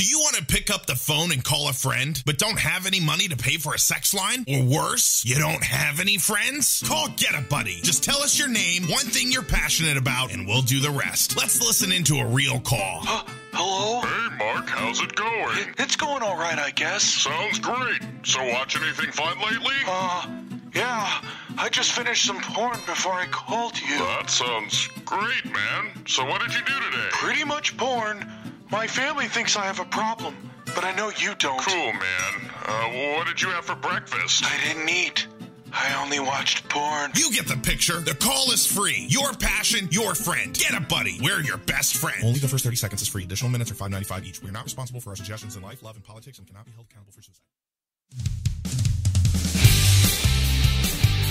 Do you want to pick up the phone and call a friend, but don't have any money to pay for a sex line? Or worse, you don't have any friends? Call Get a Buddy. Just tell us your name, one thing you're passionate about, and we'll do the rest. Let's listen into a real call. Hello? Hey, Mark, how's it going? It's going all right, I guess. Sounds great. So watch anything fun lately? Yeah. I just finished some porn before I called you. That sounds great, man. So what did you do today? Pretty much porn. My family thinks I have a problem, but I know you don't. Cool, man. What did you have for breakfast? I didn't eat. I only watched porn. You get the picture. The call is free. Your passion, your friend. Get a Buddy. We're your best friend. Only the first 30 seconds is free. Additional minutes are $5.95 each. We're not responsible for our suggestions in life, love, and politics and cannot be held accountable for suicide.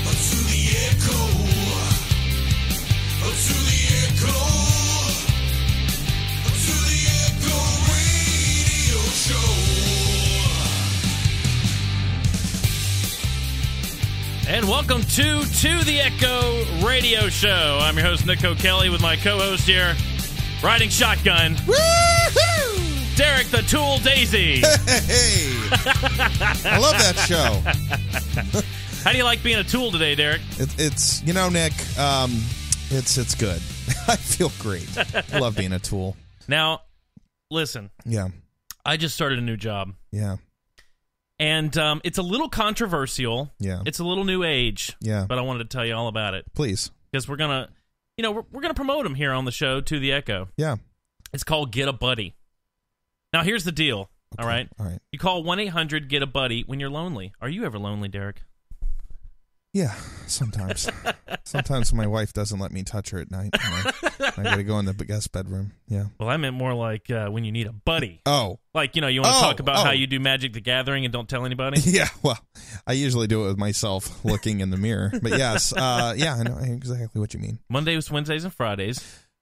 To the echo. To the echo. To the Echo Radio Show. And welcome to the Echo Radio Show. I'm your host, Nick O'Kelly, with my co-host here, riding shotgun. Woo-hoo! Derek the Tool Daisy. Hey! I love that show. How do you like being a tool today, Derek? It's you know, Nick, it's good. I feel great. I love being a tool. Now, listen. Yeah. I just started a new job. Yeah. And it's a little controversial. Yeah. It's a little new age. Yeah. But I wanted to tell you all about it. Please. Because we're going to, we're going to promote them here on the show, To the Echo. Yeah. It's called Get a Buddy. Now, here's the deal. Okay. All right? All right. You call 1-800-GET-A-BUDDY when you're lonely. Are you ever lonely, Derek? Yeah, sometimes. Sometimes my wife doesn't let me touch her at night. I got to go in the guest bedroom. Yeah. Well, I meant more like when you need a buddy. Oh. Like, you want to talk about how you do Magic the Gathering and don't tell anybody? Yeah, well, I usually do it with myself looking in the mirror. But yes, yeah, I know exactly what you mean. Mondays, Wednesdays, and Fridays,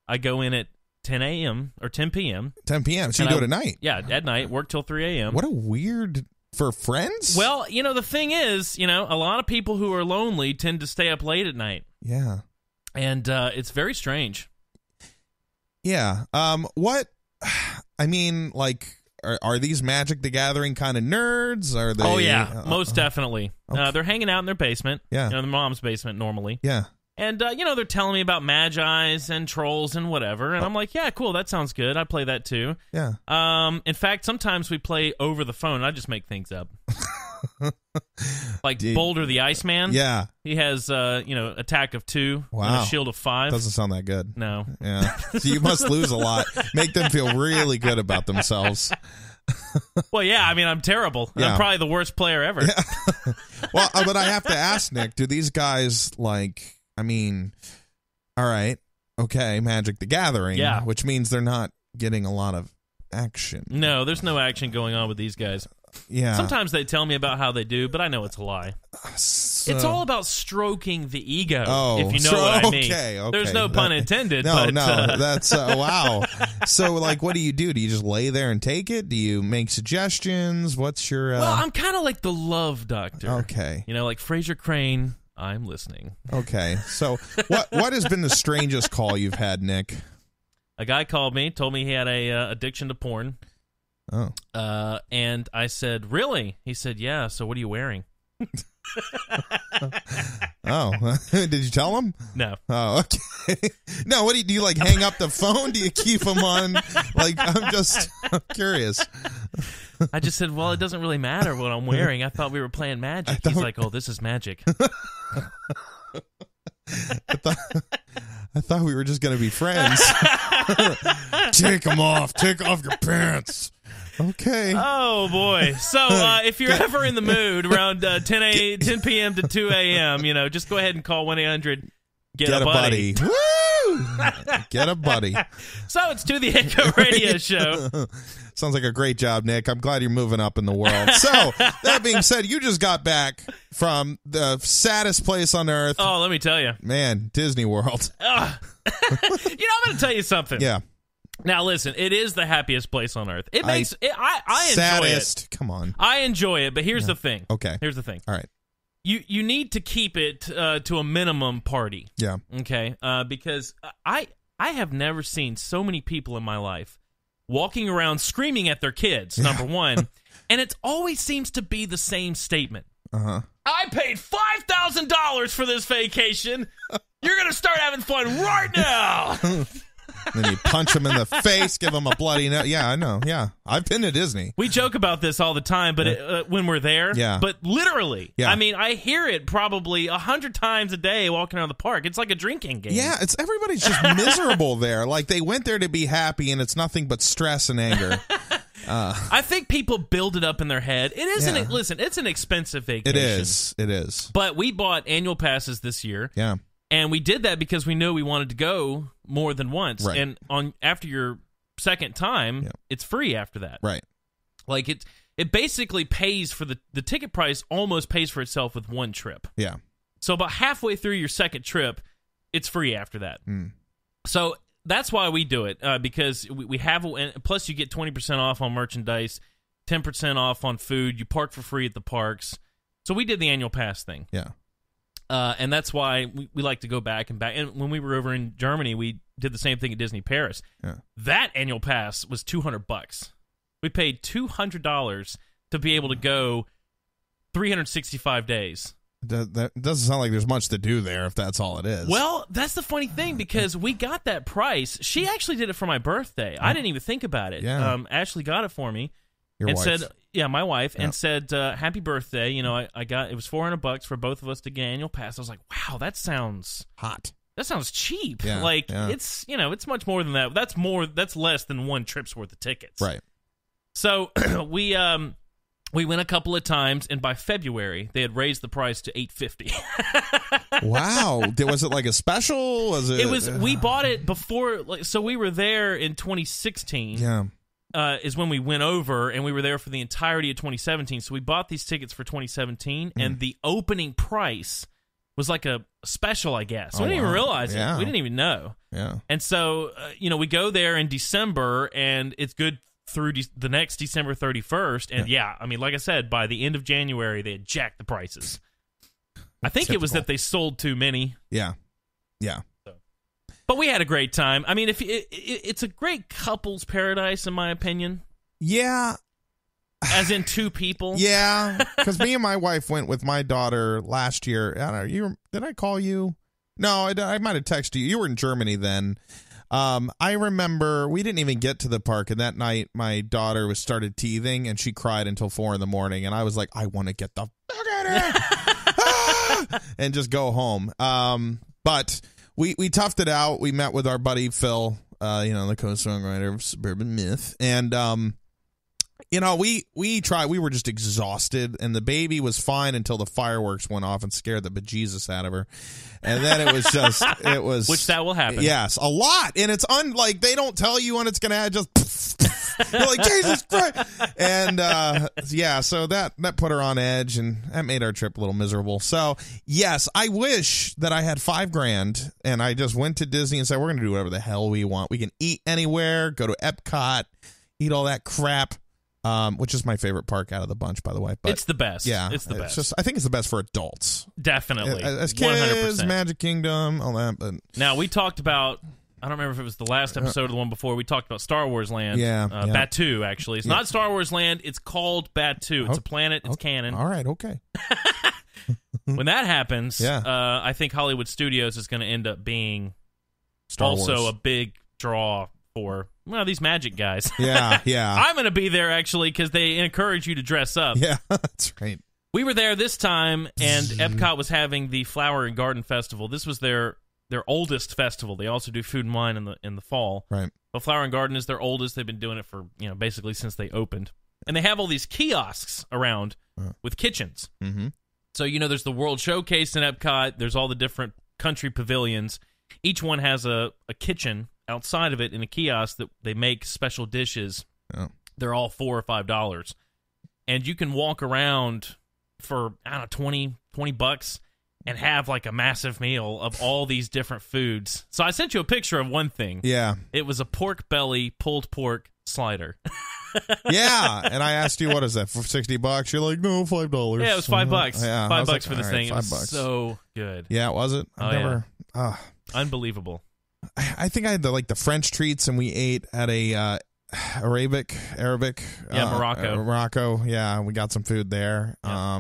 I go in at 10 a.m. or 10 p.m. 10 p.m., so you do it at night? Yeah, at night, work till 3 a.m. What a weird... For friends? Well, the thing is, a lot of people who are lonely tend to stay up late at night. Yeah. And it's very strange. Yeah. What? I mean, like, are these Magic the Gathering kind of nerds? Are they? Oh, yeah. Most definitely. Okay. They're hanging out in their basement. Yeah. Their mom's basement normally. Yeah. And, they're telling me about Magi's and trolls and whatever. And I'm like, yeah, cool. That sounds good. I play that too. Yeah. In fact, sometimes we play over the phone. I just make things up. Like Boulder the Iceman. Yeah. He has, attack of 2 and a shield of 5. Doesn't sound that good. No. Yeah. So you must lose a lot. Make them feel really good about themselves. Well, yeah. I mean, I'm terrible. Yeah. I'm probably the worst player ever. Yeah. Well, but I have to ask, Nick, do these guys, like... I mean, all right, okay, Magic the Gathering, yeah. Which means they're not getting a lot of action. No, there's no action going on with these guys. Yeah. Sometimes they tell me about how they do, but I know it's a lie. So, it's all about stroking the ego, oh, if you know what I mean. Okay. There's no pun intended. No, but, that's, wow. So, like, what do? Do you just lay there and take it? Do you make suggestions? What's your... Well, I'm kind of like the love doctor. Okay. Like Fraser Crane... I'm listening. Okay. So what has been the strangest call you've had, Nick? A guy called me, told me he had a addiction to porn. Oh. And I said, really? He said, yeah. So what are you wearing? Oh. Did you tell him? No. Oh, okay. No, what do you like hang up the phone? Do you keep them on? Like, I'm curious. I just said, well, it doesn't really matter what I'm wearing. I thought we were playing Magic. He's like, oh, this is Magic. I thought we were just going to be friends. Take them off. Take off your pants. Okay. Oh, boy. So if you're ever in the mood around 10 p.m. to 2 a.m., just go ahead and call 1-800-GET-A-BUDDY. Woo! Get a buddy. So it's To the Echo Radio Show. Sounds like a great job, Nick. I'm glad you're moving up in the world. So, that being said, you just got back from the saddest place on earth. Oh, let me tell you. Man, Disney World. I'm going to tell you something. Yeah. Now, listen, it is the happiest place on earth. It makes I enjoy saddest. It. Come on. I enjoy it, but here's the thing. Okay. Here's the thing. All right. You need to keep it to a minimum party. Yeah. Okay. Because I have never seen so many people in my life walking around screaming at their kids, number one. And it always seems to be the same statement. Uh-huh. I paid $5,000 for this vacation. You're going to start having fun right now. Then you punch them in the face, give them a bloody nose. Yeah, I know. Yeah. I've been to Disney. We joke about this all the time, but when we're there. Yeah. But literally. Yeah. I mean, I hear it probably 100 times a day walking around the park. It's like a drinking game. Yeah, everybody's just miserable there. Like, they went there to be happy, and it's nothing but stress and anger. I think people build it up in their head. It isn't. Yeah. Listen, it's an expensive vacation. It is. But we bought annual passes this year. Yeah. And we did that because we knew we wanted to go more than once. Right. And after your second time, it's free after that. Right. Like it basically pays for the ticket price almost pays for itself with one trip. Yeah. So about halfway through your second trip, it's free after that. So that's why we do it, because we have, and plus you get 20% off on merchandise, 10% off on food. You park for free at the parks. So we did the annual pass thing. Yeah. And that's why we like to go back and back. And when we were over in Germany, we did the same thing at Disney Paris. Yeah. That annual pass was $200. We paid $200 to be able to go 365 days. That doesn't sound like there's much to do there if that's all it is. Well, that's the funny thing, because we got that price. She actually did it for my birthday. I didn't even think about it. Yeah. Ashley got it for me. Your and wife. said, yeah, my wife, and said, happy birthday. You know, I got, it was $400 for both of us to get an annual pass. I was like, wow, that sounds hot. That sounds cheap. Yeah, it's, you know, it's much more than that. That's less than one trip's worth of tickets. Right. So we went a couple of times, and by February they had raised the price to $850. Wow. Was it like a special? We bought it before, so we were there in 2016. Yeah. Is when we went over, and we were there for the entirety of 2017. So we bought these tickets for 2017, and the opening price was like a special, I guess. We didn't even realize it. We didn't even know. Yeah. And so, we go there in December, and it's good through the next December 31st. And I mean, like I said, by the end of January, they had jacked the prices. I think it was that they sold too many. Yeah. Yeah. But we had a great time. I mean, it's a great couple's paradise, in my opinion. Yeah. As in two people. Yeah. Because me and my wife went with my daughter last year. I don't know. Did I call you? No, I might have texted you. You were in Germany then. I remember we didn't even get to the park, and that night my daughter started teething, and she cried until 4 a.m, and I was like, I want to get the fuck out of here and just go home. But we toughed it out. We met with our buddy Phil, the co-songwriter of Suburban Myth, and we tried. We were just exhausted, and the baby was fine until the fireworks went off and scared the bejesus out of her. And then it was which that will happen. Yes, a lot, and it's like they don't tell you when it's going to just. You're like, Jesus Christ. And so that put her on edge, and that made our trip a little miserable. So yes, I wish that I had $5,000 and I just went to Disney and said, we're going to do whatever the hell we want. We can eat anywhere, go to Epcot, eat all that crap. Which is my favorite park out of the bunch, by the way. But it's the best. Yeah, it's the best. I think it's the best for adults. Definitely. As kids, 100%. Magic Kingdom, all that. But now, we talked about, I don't remember if it was the last episode or the one before, we talked about Star Wars Land. Batuu, actually. It's not Star Wars Land. It's called Batuu. It's a planet. It's canon. All right, okay. When that happens, I think Hollywood Studios is going to end up being Star Wars. A big draw for, these magic guys. Yeah. I'm going to be there, actually, because they encourage you to dress up. Yeah, that's right. We were there this time, and Epcot was having the Flower and Garden Festival. This was their oldest festival. They also do food and wine in the fall. Right. But Flower and Garden is their oldest. They've been doing it for, basically since they opened. And they have all these kiosks around with kitchens. Mm-hmm. So, there's the World Showcase in Epcot. There's all the different country pavilions. Each one has a kitchen outside of it in a kiosk that they make special dishes. Oh. They're all $4 or $5. And you can walk around for, I don't know, $20 and have like a massive meal of all these different foods. So I sent you a picture of one thing. Yeah. It was a pork belly pulled pork slider. Yeah, and I asked you, what is that, for $60? You're like, no, $5. Yeah, it was $5. Yeah, $5 for this all thing. right, it was $5. so good. Yeah, was it? Unbelievable. I think I had the French treats, and we ate at a Arabic. Yeah, Morocco. Morocco. Yeah, we got some food there. Yeah.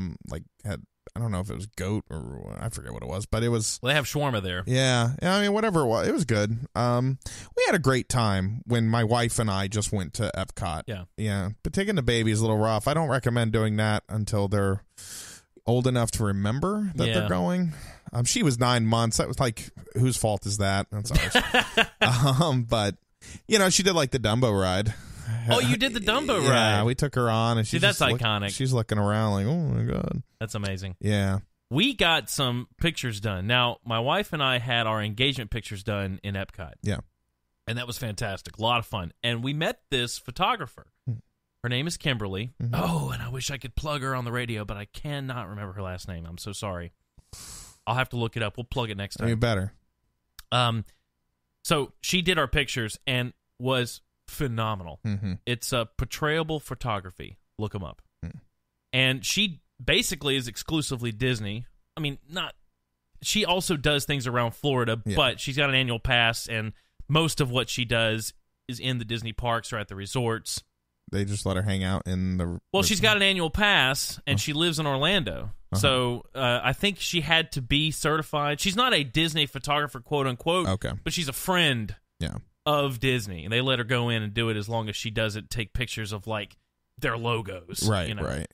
I don't know if it was goat or I forget what it was, but it was. Well, they have shawarma there. Yeah, I mean, whatever it was good. We had a great time when my wife and I just went to Epcot. Yeah, but taking the baby is a little rough. I don't recommend doing that until they're old enough to remember that they're going. She was 9 months. That was like, whose fault is that? That's ours. But she did like the Dumbo ride. Oh, you did the Dumbo ride. Yeah, we took her on, and that's iconic. She's looking around like, oh my god, that's amazing. Yeah, we got some pictures done. Now, my wife and I had our engagement pictures done in Epcot. Yeah, and that was fantastic, a lot of fun. And we met this photographer. Her name is Kimberly. Mm-hmm. Oh, and I wish I could plug her on the radio, but I cannot remember her last name. I'm so sorry. I'll have to look it up. We'll plug it next time. You better. So she did our pictures and was phenomenal. Mm-hmm. It's a portrayable photography. Look them up. And she basically is exclusively Disney. I mean, she also does things around Florida, but she's got an annual pass, and most of what she does is in the Disney parks or at the resorts. They just let her hang out in the... Well, she's got an annual pass, and she lives in Orlando. So I think she had to be certified. She's not a Disney photographer, quote unquote, but she's a friend of Disney. And they let her go in and do it as long as she doesn't take pictures of, like, their logos. Right, right.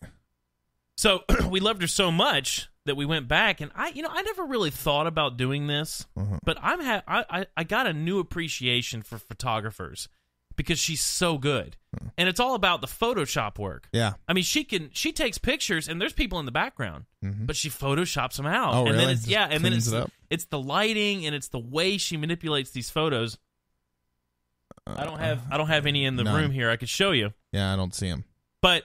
So we loved her so much that we went back, and I never really thought about doing this, but I got a new appreciation for photographers because she's so good. And it's all about the Photoshop work. Yeah. I mean, she takes pictures, and there's people in the background, but she Photoshops them out. Oh, and really? Then it's the lighting, and it's the way she manipulates these photos. I don't have any in the room here. I could show you. Yeah, I don't see them. But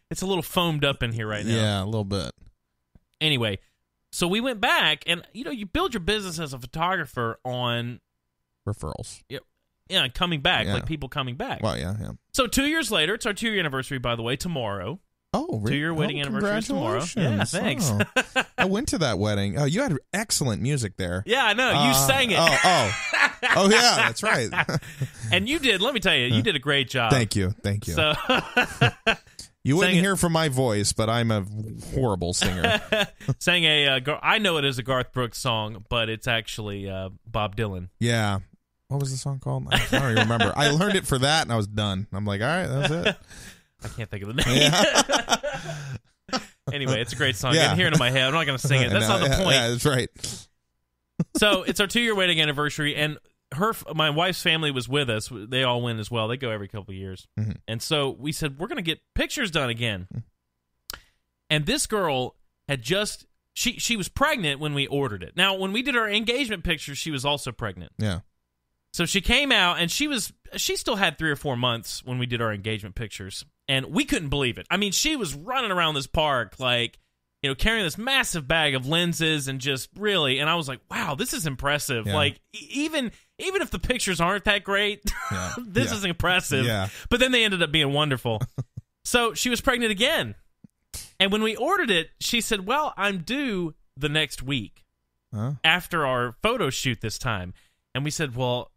it's a little foamed up in here right now. Yeah, a little bit. Anyway, so we went back, and you build your business as a photographer on referrals. Yeah, coming back, like people coming back. Well, yeah. So 2 years later, it's our 2-year anniversary, by the way, tomorrow. Oh, really? 2-year wedding anniversary is tomorrow. Yeah, thanks. Oh. I went to that wedding. Oh, you had excellent music there. Yeah, I know. You sang it. Oh, yeah, that's right. And you did. Let me tell you, you did a great job. Thank you. So you wouldn't hear from my voice, but I'm a horrible singer. Sang I know it is a Garth Brooks song, but it's actually Bob Dylan. Yeah. What was the song called? I don't even remember. I learned it for that, and I was done. I'm like, all right, that's it. I can't think of the name. Anyway, it's a great song. I'm hearing it in my head. I'm not going to sing it. That's not the point. Yeah, that's right. So it's our 2-year wedding anniversary, and my wife's family was with us. They all went as well. They go every couple of years. Mm-hmm. And so we said, we're going to get pictures done again. And this girl had just... She was pregnant when we ordered it. Now, when we did our engagement pictures, she was also pregnant. Yeah. So she came out, and she still had 3 or 4 months when we did our engagement pictures, and we couldn't believe it. I mean, she was running around this park, like, carrying this massive bag of lenses and just really, and I was like, wow, this is impressive. Yeah. Like, even if the pictures aren't that great, this is impressive. Yeah. But then they ended up being wonderful. So she was pregnant again, and when we ordered it, she said, well, I'm due the next week after our photo shoot this time. And we said, well,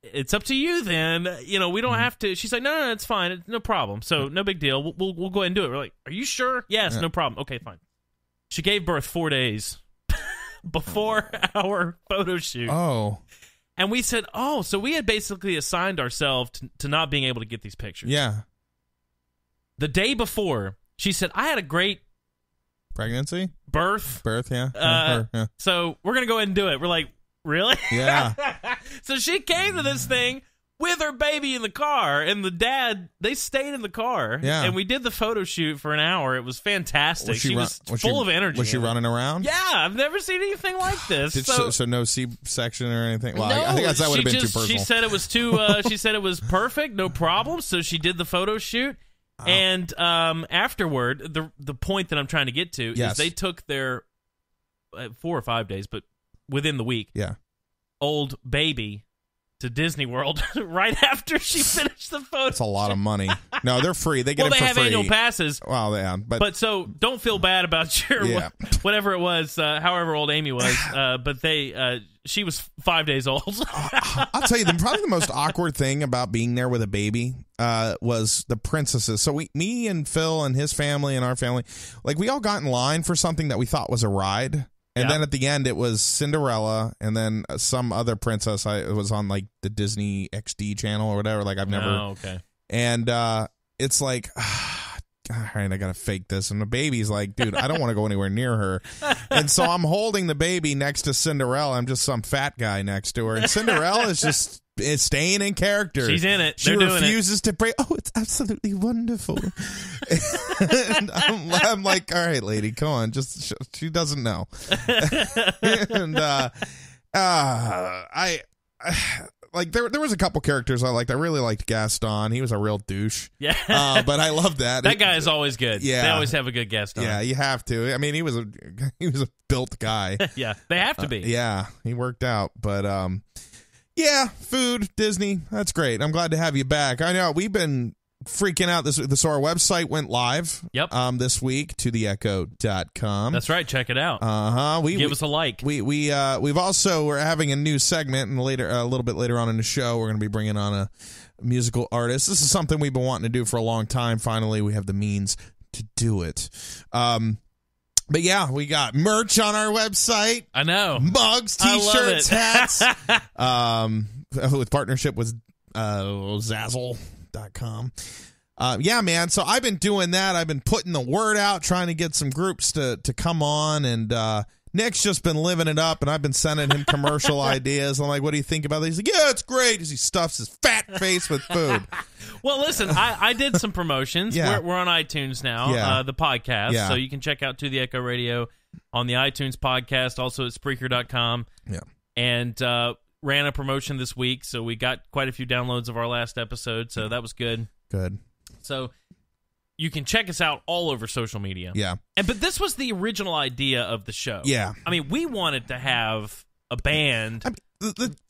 it's up to you then. We don't have to. She's like, no, it's fine. It's no problem. So no big deal. We'll go ahead and do it. We're like, are you sure? Yes, no problem. Okay, fine. She gave birth 4 days before our photo shoot. Oh. And we said, so we had basically assigned ourselves to not being able to get these pictures. Yeah. The day before, she said, I had a great pregnancy? Birth, yeah. So we're going to go ahead and do it. We're like, really? Yeah. So she came to this thing with her baby in the car, and the dad, they stayed in the car. Yeah. And we did the photo shoot for an hour. It was fantastic. She was full of energy. Was she running around? Yeah, I've never seen anything like this. So no C-section or anything? Well, no, I think that would have been too personal. She said it was too. She said it was perfect, no problem. So she did the photo shoot. And afterward, the point that I'm trying to get to is they took their 4 or 5 days, but within the week, old baby to Disney World right after she finished the photo. That's a lot of money. No, they're free. They get it for free. Well, they have annual passes. Well, yeah. But so don't feel bad about your whatever it was, however old Amy was. But she was 5 days old. I'll tell you, probably the most awkward thing about being there with a baby was the princesses. So me and Phil and his family and our family, like we all got in line for something that we thought was a ride. And then at the end, it was Cinderella and then some other princess. It was on like the Disney XD channel or whatever. Like I've never. Oh, okay. And it's like, all right, I got to fake this. And the baby's like, dude, I don't want to go anywhere near her. And so I'm holding the baby next to Cinderella. I'm just some fat guy next to her. And Cinderella is staying in character. She's in it. She refuses to break. Oh, it's absolutely wonderful. And I'm like, all right, lady, come on. Just she doesn't know. And like there was a couple characters I liked. I really liked Gaston. He was a real douche. Yeah. But I love that. That guy is always good. Yeah. They always have a good Gaston. Yeah, you have to. I mean, he was a built guy. Yeah, they have to be. Yeah, he worked out. But yeah, food, Disney. That's great. I'm glad to have you back. I know we've been freaking out. So our website went live this week to theecho.com. That's right. Check it out. Give us a like. We've also, we're having a new segment, and a little bit later on in the show, we're going to be bringing on a musical artist. This is something we've been wanting to do for a long time. Finally, we have the means to do it. But yeah, we got merch on our website. I know. Mugs, t-shirts, hats. With partnership with Zazzle.com. Yeah, man. So I've been doing that. I've been putting the word out, trying to get some groups to come on. And Nick's just been living it up, and I've been sending him commercial ideas. I'm like, what do you think about this? He's like, yeah, it's great. As he stuffs his fat face with food. Well, listen, I did some promotions. Yeah. We're on iTunes now, the podcast. Yeah. So you can check out To The Echo Radio on the iTunes podcast, also at Spreaker.com. Yeah. And ran a promotion this week, so we got quite a few downloads of our last episode, so that was good. Good. So you can check us out all over social media. Yeah. But this was the original idea of the show. Yeah. I mean, we wanted to have a band. I mean,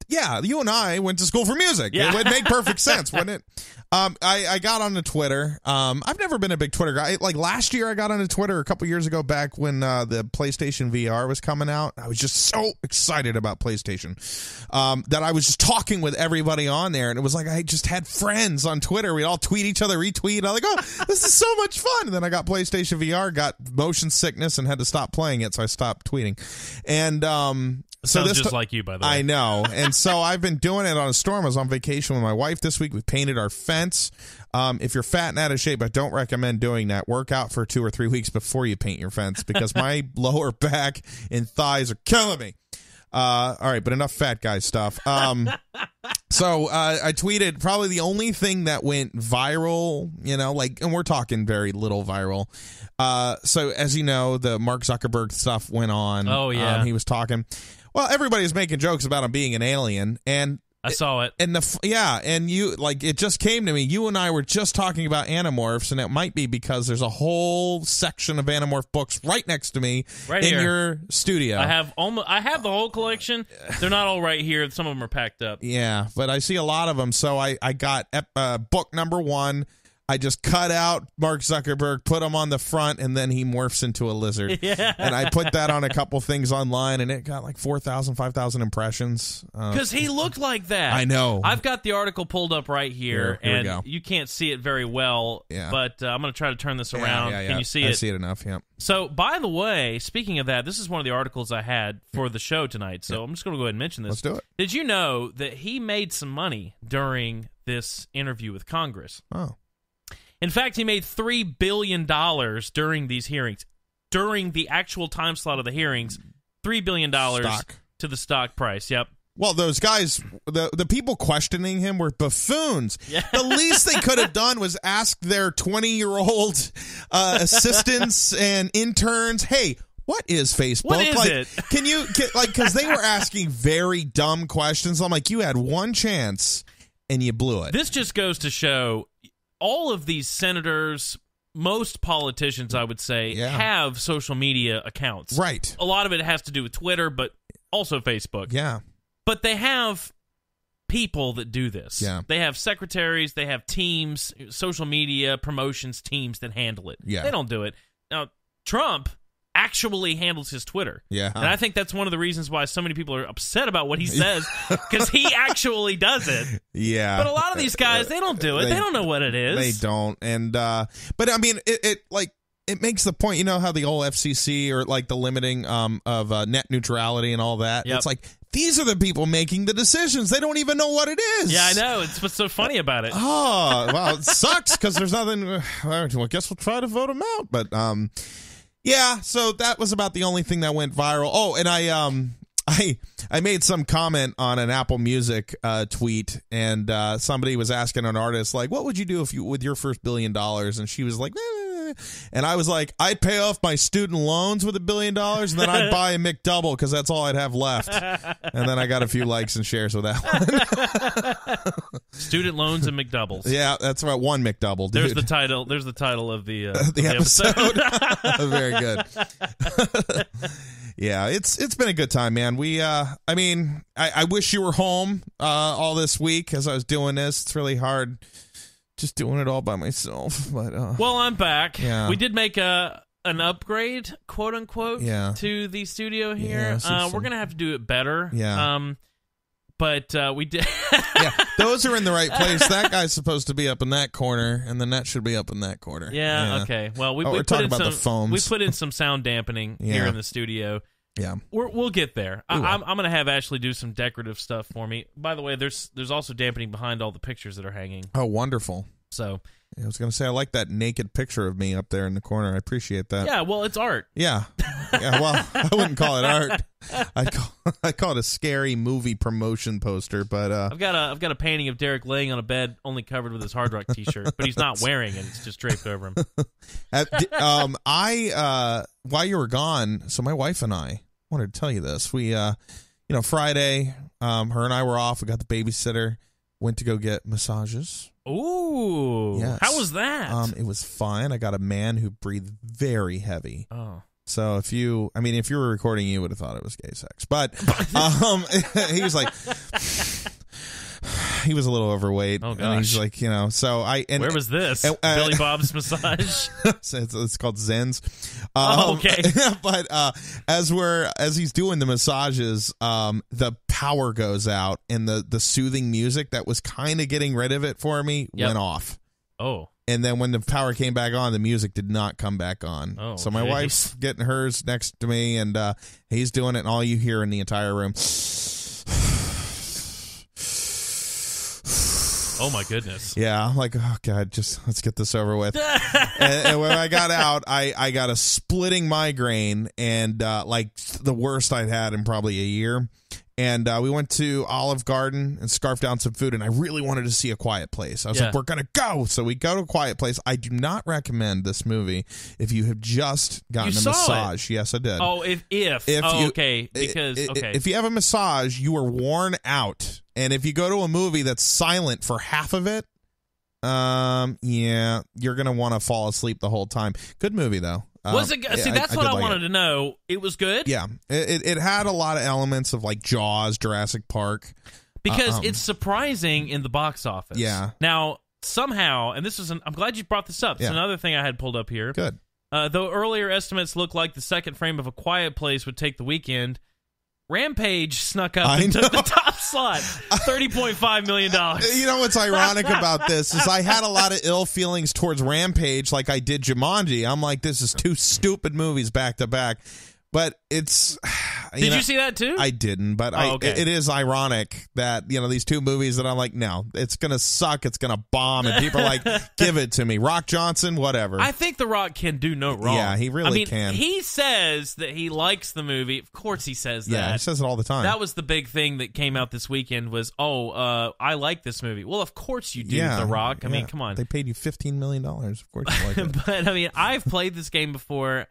yeah, you and I went to school for music. Yeah. It would make perfect sense, wouldn't it? I got onto Twitter. I've never been a big Twitter guy. Like last year, I got onto Twitter a couple years ago, back when the PlayStation VR was coming out. I was just so excited about PlayStation that I was just talking with everybody on there, and it was like I just had friends on Twitter. We'd all tweet each other, retweet. I'm like, oh, this is so much fun. And then I got PlayStation VR, got motion sickness, and had to stop playing it, so I stopped tweeting. And so sounds just like you, by the way. I know. And so I've been doing it on a storm. I was on vacation with my wife this week. We painted our fence. If you're fat and out of shape, I don't recommend doing that. Work out for 2 or 3 weeks before you paint your fence, because my lower back and thighs are killing me. All right, but enough fat guy stuff. So I tweeted probably the only thing that went viral, and we're talking very little viral. So as you know, the Mark Zuckerberg stuff went on. Oh, yeah. He was talking. Well, everybody's making jokes about him being an alien, and I saw it. And it just came to me. You and I were just talking about Animorphs, and it might be because there's a whole section of Animorph books right next to me right in here. your studio. I have the whole collection. They're not all right here. Some of them are packed up. Yeah, but I see a lot of them. So I got book number 1. I just cut out Mark Zuckerberg, put him on the front, and then he morphs into a lizard. Yeah. And I put that on a couple things online, and it got like 4,000, 5,000 impressions. Because he looked like that. I know. I've got the article pulled up right here, Here we and go. you can't see it very well, but I'm going to try to turn this around. Yeah. Can you see it? I see it enough, yeah. So, by the way, speaking of that, this is one of the articles I had for the show tonight, so I'm just going to go ahead and mention this. Let's do it. Did you know that he made some money during this interview with Congress? Oh. In fact, he made $3 billion during these hearings. During the actual time slot of the hearings, $3 billion to the stock price. Yep. Well, those guys, the people questioning him were buffoons. Yeah. The least they could have done was ask their 20-year-old assistants and interns, hey, what is Facebook? What is it? Because they were asking very dumb questions. I'm like, you had one chance and you blew it. This just goes to show all of these senators, most politicians, I would say, have social media accounts. Right. A lot of it has to do with Twitter, but also Facebook. Yeah. But they have people that do this. Yeah. They have secretaries, they have teams, social media promotions teams that handle it. Yeah. They don't do it. Now, Trump actually handles his Twitter. Yeah. And I think that's one of the reasons why so many people are upset about what he says, because he actually does it. Yeah. But a lot of these guys, they don't do it. They don't know what it is. They don't. And but I mean, it makes the point, you know how the old FCC or like the limiting of net neutrality and all that. Yep. It's like, these are the people making the decisions. They don't even know what it is. Yeah, I know. It's what's so funny about it. Oh, well, it sucks because there's nothing. Well, I guess we'll try to vote them out. But yeah. So that was about the only thing that went viral. Oh, and I made some comment on an Apple Music tweet, and somebody was asking an artist like, "What would you do if you with your first $1 billion?" And she was like, and I was like, I'd pay off my student loans with $1 billion, and then I'd buy a McDouble because that's all I'd have left. And then I got a few likes and shares with that one. Student loans and McDoubles. Yeah, that's about one McDouble. Dude. There's the title. There's the title of the episode. Very good. Yeah, it's been a good time, man. We, I mean, I wish you were home all this week as I was doing this. It's really hard. Just doing it all by myself, but well, I'm back. Yeah. We did make an upgrade, quote unquote, to the studio here. We're gonna have to do it better. Yeah. But we did. Yeah, those are in the right place. That guy's supposed to be up in that corner, and the net should be up in that corner. Yeah. Okay. Well, we we're put talking in about some, the foams. We put in some sound dampening here in the studio. Yeah. We'll get there. I'm going to have Ashley do some decorative stuff for me. By the way, there's also dampening behind all the pictures that are hanging. Oh, wonderful. So I was going to say, I like that naked picture of me up there in the corner. I appreciate that. yeah, well, it's art. Yeah. Yeah, well, I wouldn't call it art. I call it a scary movie promotion poster, but I've got a painting of Derek laying on a bed only covered with his Hard Rock t-shirt, but he's not wearing it. It's just draped over him. While you were gone, so my wife and I wanted to tell you this. We Friday, her and I were off. We got the babysitter, went to go get massages. Ooh. Yes. How was that? It was fine. I got a man who breathed very heavy. Oh. So if you were recording, you would have thought it was gay sex. But he was like, he was a little overweight. Oh, gosh. And he's like, so where was this? Billy Bob's massage? It's called Zen's. Okay. But as he's doing the massages, the power goes out, and the soothing music that was kind of getting rid of it for me went off. Oh. And then when the power came back on, the music did not come back on. Oh, so my wife's getting hers next to me, and he's doing it, and all you hear in the entire room. Oh, my goodness. Yeah, I'm like, oh, God, just let's get this over with. and when I got out, I got a splitting migraine, and like the worst I'd had in probably a year. And we went to Olive Garden and scarfed down some food, and I really wanted to see A Quiet Place. I was like, we're going to go. So we go to A Quiet Place. I do not recommend this movie if you have just gotten a massage. Yes, I did. Oh, okay. If you have a massage, you are worn out. And if you go to a movie that's silent for half of it, you're going to want to fall asleep the whole time. Good movie, though. Was it? See, that's what I wanted to know. It was good? Yeah. It had a lot of elements of like Jaws, Jurassic Park. Because it's surprising in the box office. Yeah. Now, somehow, and I'm glad you brought this up. It's another thing I had pulled up here. Good. Though earlier estimates look like the second frame of A Quiet Place would take the weekend, Rampage snuck up and took the top slot, $30.5 million. You know what's ironic about this is I had a lot of ill feelings towards Rampage like I did Jumanji. I'm like, this is two stupid movies back to back. But it's... Did you see that too? I didn't, but it is ironic that, these two movies that I'm like, no, it's going to suck, it's going to bomb, and people are like, give it to me. Rock Johnson, whatever. I think The Rock can do no wrong. Yeah, he really can. He says that he likes the movie. Of course he says that. Yeah, he says it all the time. That was the big thing that came out this weekend was, I like this movie. Well, of course you do, The Rock. I mean, come on. They paid you $15 million. Of course you like it. But, I mean, I've played this game before.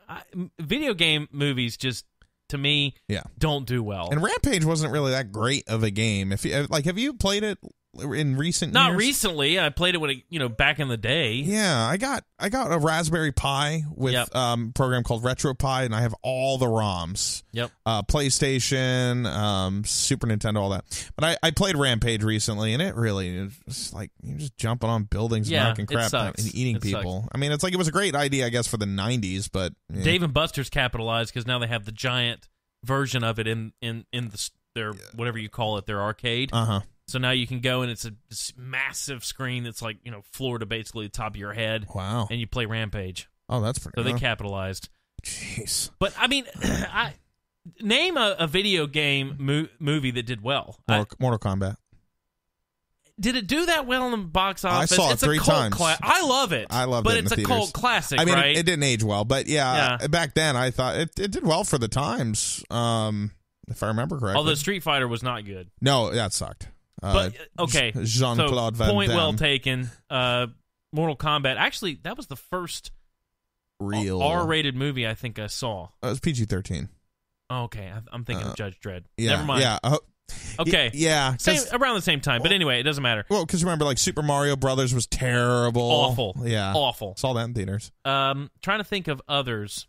Video game movies just... to me, don't do well. And Rampage wasn't really that great of a game. Have you played it? in recent Not years? recently. I played it when back in the day. Yeah, I got a Raspberry Pi with a program called RetroPie, and I have all the ROMs. Yep. PlayStation, Super Nintendo, all that. But I played Rampage recently, and it really is like you're just jumping on buildings and knocking crap out and eating people. I mean, it's like it was a great idea, I guess, for the 90s, but Dave and Buster's capitalized because now they have the giant version of it in their whatever you call it, their arcade. So now you can go and it's this massive screen that's like, floor to basically the top of your head. Wow. And you play Rampage. Oh, that's pretty So they capitalized. Jeez. But, I mean, name a video game movie that did well. Mortal Kombat. Did it do that well in the box office? I saw it it's 3 times. I love it. I loved but it in it's the a theaters. cult classic, I mean, right? it didn't age well, but back then I thought it did well for the times, if I remember correctly. Although Street Fighter was not good. No, that sucked. But, okay. Jean-Claude Van Damme. Point well taken. Mortal Kombat. Actually, that was the first real R-rated movie I think I saw. It was PG-13. Oh, okay. I'm thinking of Judge Dredd. Yeah, Never mind. Yeah. Okay. Yeah. Around the same time. But anyway, it doesn't matter. Well, because remember, like, Super Mario Brothers was terrible. Awful. Yeah. Awful. Saw that in theaters. Trying to think of others.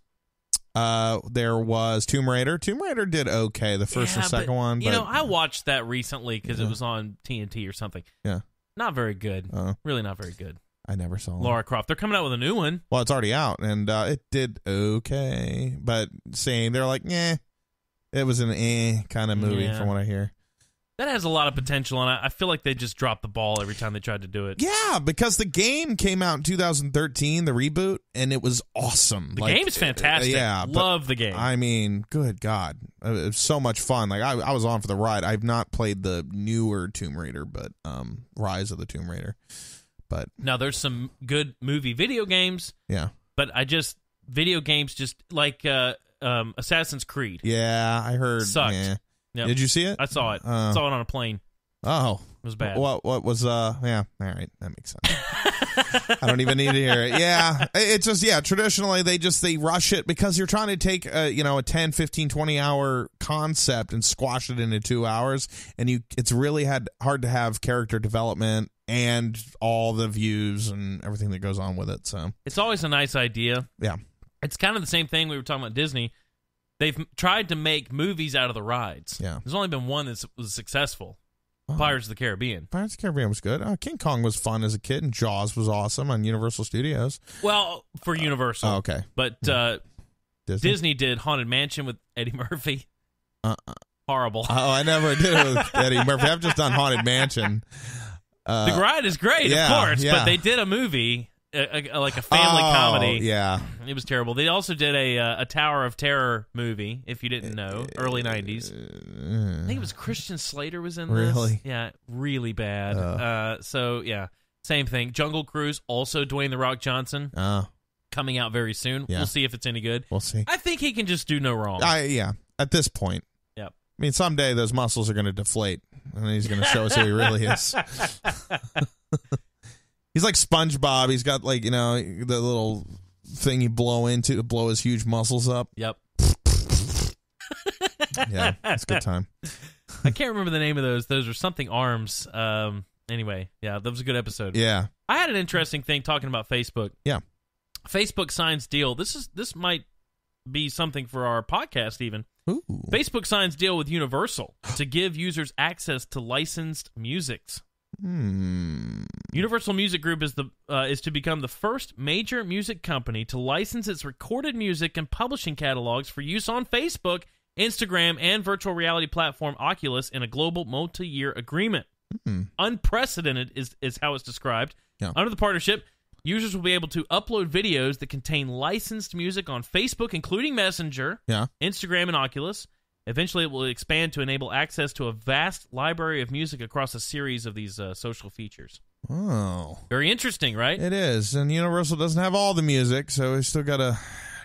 There was Tomb Raider. Tomb Raider did okay, the first and second one. But, I watched that recently because it was on TNT or something. Yeah. Not very good. Really not very good. I never saw it. Lara Croft. They're coming out with a new one. Well, it's already out, and it did okay. But they're like, it was an kind of movie from what I hear. That has a lot of potential, and I feel like they just dropped the ball every time they tried to do it. Yeah, because the game came out in 2013, the reboot, and it was awesome. The game is fantastic. Love the game. I mean, good God. It was so much fun. Like, I was on for the ride. I've not played the newer Tomb Raider, but Rise of the Tomb Raider. But now, there's some good movie video games. Yeah. But video games just like Assassin's Creed. Yeah, I heard. Sucked. Yeah. Yep. Did you see it? I saw it. Saw it on a plane. Oh. It was bad. What was, yeah, all right, that makes sense. I don't even need to hear it. Yeah, it's just, traditionally they rush it because you're trying to take, a 10, 15, 20-hour concept and squash it into 2 hours, and it's really hard to have character development and all the views and everything that goes on with it, so. It's always a nice idea. Yeah. It's kind of the same thing we were talking about Disney. They've tried to make movies out of the rides. Yeah. There's only been one that was successful. Pirates of the Caribbean. Pirates of the Caribbean was good. King Kong was fun as a kid, and Jaws was awesome on Universal Studios. Well, for Universal. Oh, okay. But Disney did Haunted Mansion with Eddie Murphy. Horrible. Oh, I never did it with Eddie Murphy. I've just done Haunted Mansion. The ride is great, of course, but they did a movie. Like a family comedy. Yeah. It was terrible. They also did a Tower of Terror movie, if you didn't know, early 90s. I think it was Christian Slater was in this. Really? Yeah, really bad. So, yeah, same thing. Jungle Cruise, also Dwayne The Rock Johnson, coming out very soon. Yeah. We'll see if it's any good. We'll see. I think he can just do no wrong. Yeah, at this point. Yep. I mean, someday those muscles are going to deflate, and then he's going to show us who he really is. He's like SpongeBob. He's got, like, the little thing you blow into to blow his huge muscles up. Yep. Yeah, it's a good time. I can't remember the name of those. Those are something arms. Anyway, yeah, that was a good episode. Yeah. I had an interesting thing talking about Facebook. Yeah. Facebook signs deal. This might be something for our podcast even. Ooh. Facebook signs deal with Universal to give users access to licensed musics. Universal Music Group is to become the first major music company to license its recorded music and publishing catalogs for use on Facebook, Instagram, and virtual reality platform Oculus in a global multi-year agreement. Unprecedented is how it's described. Yeah. Under the partnership, users will be able to upload videos that contain licensed music on Facebook, including Messenger, Instagram, and Oculus. Eventually, it will expand to enable access to a vast library of music across a series of these social features. Oh. Very interesting, right? It is. And Universal doesn't have all the music, so we still got to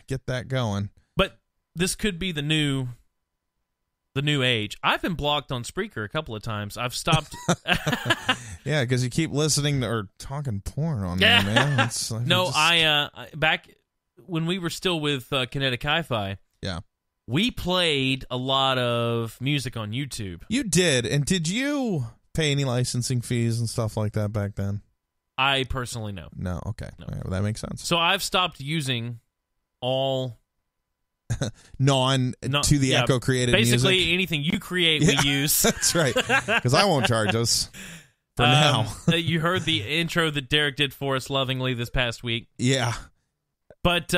get that going. But this could be the new age. I've been blocked on Spreaker a couple of times. I've stopped. Yeah, because you keep listening or talking porn on there, man. It's like I back when we were still with Kinetic Hi-Fi. Yeah. We played a lot of music on YouTube. You did, and did you pay any licensing fees and stuff like that back then? I personally know. No, okay. No. All right, well, that makes sense. So I've stopped using all to the Echo created basically music. anything you create we use. That's right, because I won't charge us for now. You heard the intro that Derek did for us lovingly this past week. Yeah. But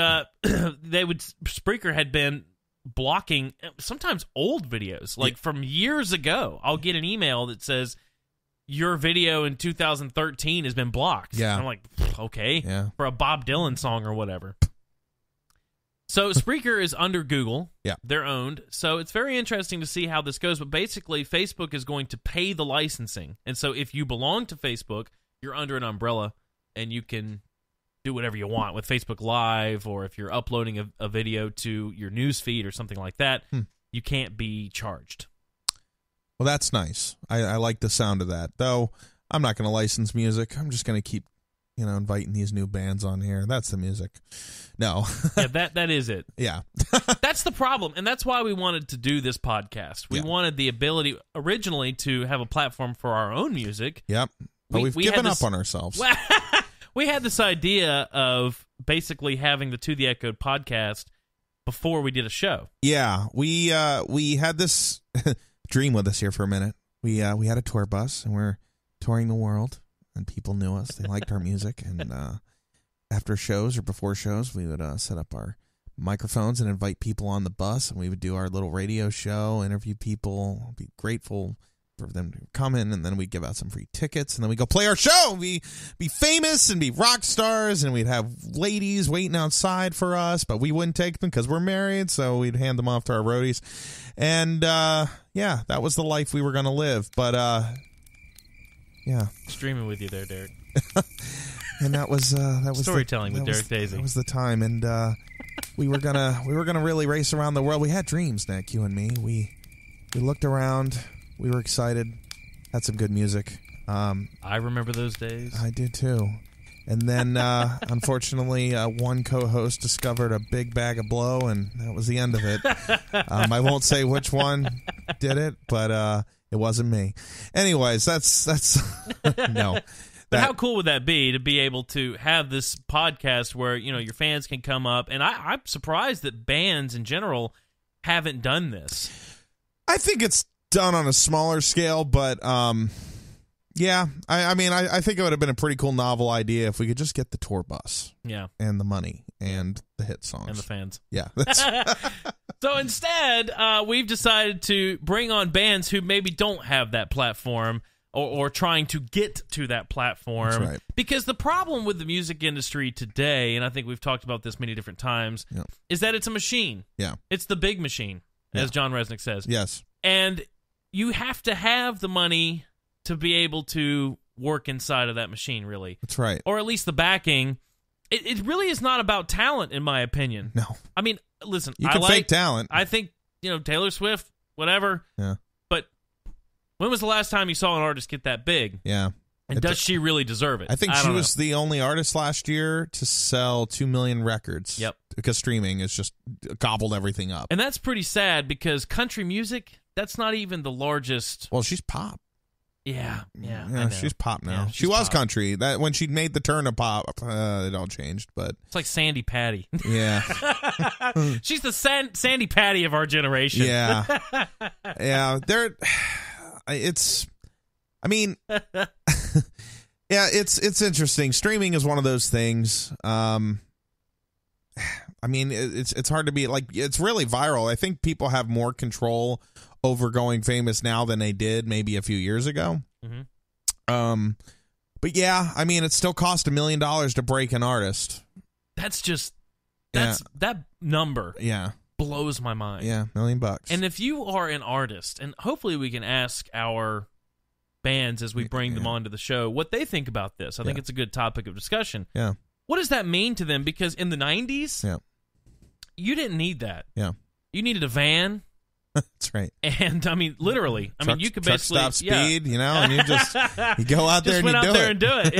Spreaker had been blocking sometimes old videos, like from years ago. I'll get an email that says, your video in 2013 has been blocked. Yeah. And I'm like, okay, Yeah. for a Bob Dylan song or whatever. So Spreaker is under Google. Yeah. They're owned. So it's very interesting to see how this goes. But basically, Facebook is going to pay the licensing. And so if you belong to Facebook, you're under an umbrella, and you can do whatever you want with Facebook Live, or if you're uploading a video to your news feed or something like that, you can't be charged. Well, that's nice. I like the sound of that. Though I'm not going to license music. I'm just going to keep, inviting these new bands on here. That's the music. No. Yeah, that is it. Yeah. That's the problem, and that's why we wanted to do this podcast. We wanted the ability originally to have a platform for our own music. Yep. But we've given up on ourselves. We had this idea of basically having the To the Echoed podcast before we did a show. Yeah, we had this dream with us here for a minute. We had a tour bus, and we're touring the world, and people knew us. They liked our music, and after shows or before shows, we would set up our microphones and invite people on the bus, and we would do our little radio show, interview people, be grateful for them to come in, and then we'd give out some free tickets, and then we'd go play our show. We'd be famous and be rock stars, and we'd have ladies waiting outside for us, but we wouldn't take them because we're married, so we'd hand them off to our roadies. And, yeah, that was the life we were going to live. But, yeah. Streaming with you there, Derek. And that was storytelling with Derek Daisy. That was the time, and we were gonna really race around the world. We had dreams, Nick, you and me. We looked around. We were excited. Had some good music. I remember those days. I did too. And then, unfortunately, one co-host discovered a big bag of blow, and that was the end of it. I won't say which one did it, but it wasn't me. Anyways, that's no. But how cool would that be to be able to have this podcast where, your fans can come up? And I'm surprised that bands in general haven't done this. I think it's done on a smaller scale, but yeah. I mean, I think it would have been a pretty cool novel idea if we could just get the tour bus. Yeah. And the money and the hit songs. And the fans. Yeah. So instead, we've decided to bring on bands who maybe don't have that platform, or trying to get to that platform. That's right. Because the problem with the music industry today, and I think we've talked about this many different times, is that it's a machine. Yeah. It's the big machine, as John Resnick says. Yes. And you have to have the money to be able to work inside of that machine, really. That's right. Or at least the backing. It really is not about talent, in my opinion. No. I mean, listen, you can fake talent. I think, Taylor Swift, whatever. Yeah. But when was the last time you saw an artist get that big? Yeah. And does she really deserve it? I think she was the only artist last year to sell 2 million records. Yep. Because streaming has just gobbled everything up. And that's pretty sad because country music, that's not even the largest. Well, she's pop. Yeah. She's pop now. Yeah, she was pop. Country. That when she made the turn to pop, it all changed. But it's like Sandy Patty. Yeah. She's the Sandy Patty of our generation. Yeah. Yeah. It's. I mean. Yeah, it's interesting. Streaming is one of those things. I mean, it's hard to be like. It's really viral. I think people have more control over going famous now than they did maybe a few years ago. Mm-hmm. But yeah, I mean, it still cost $1 million to break an artist. That number. Yeah, blows my mind. Yeah, $1 million. And if you are an artist, and hopefully we can ask our bands as we bring them onto the show what they think about this. I think it's a good topic of discussion. Yeah. What does that mean to them? Because in the 90s, you didn't need that. Yeah. You needed a van. That's right. And I mean, literally, you could basically stop speed, and you just you go out there and you do it. Just went out there and do it.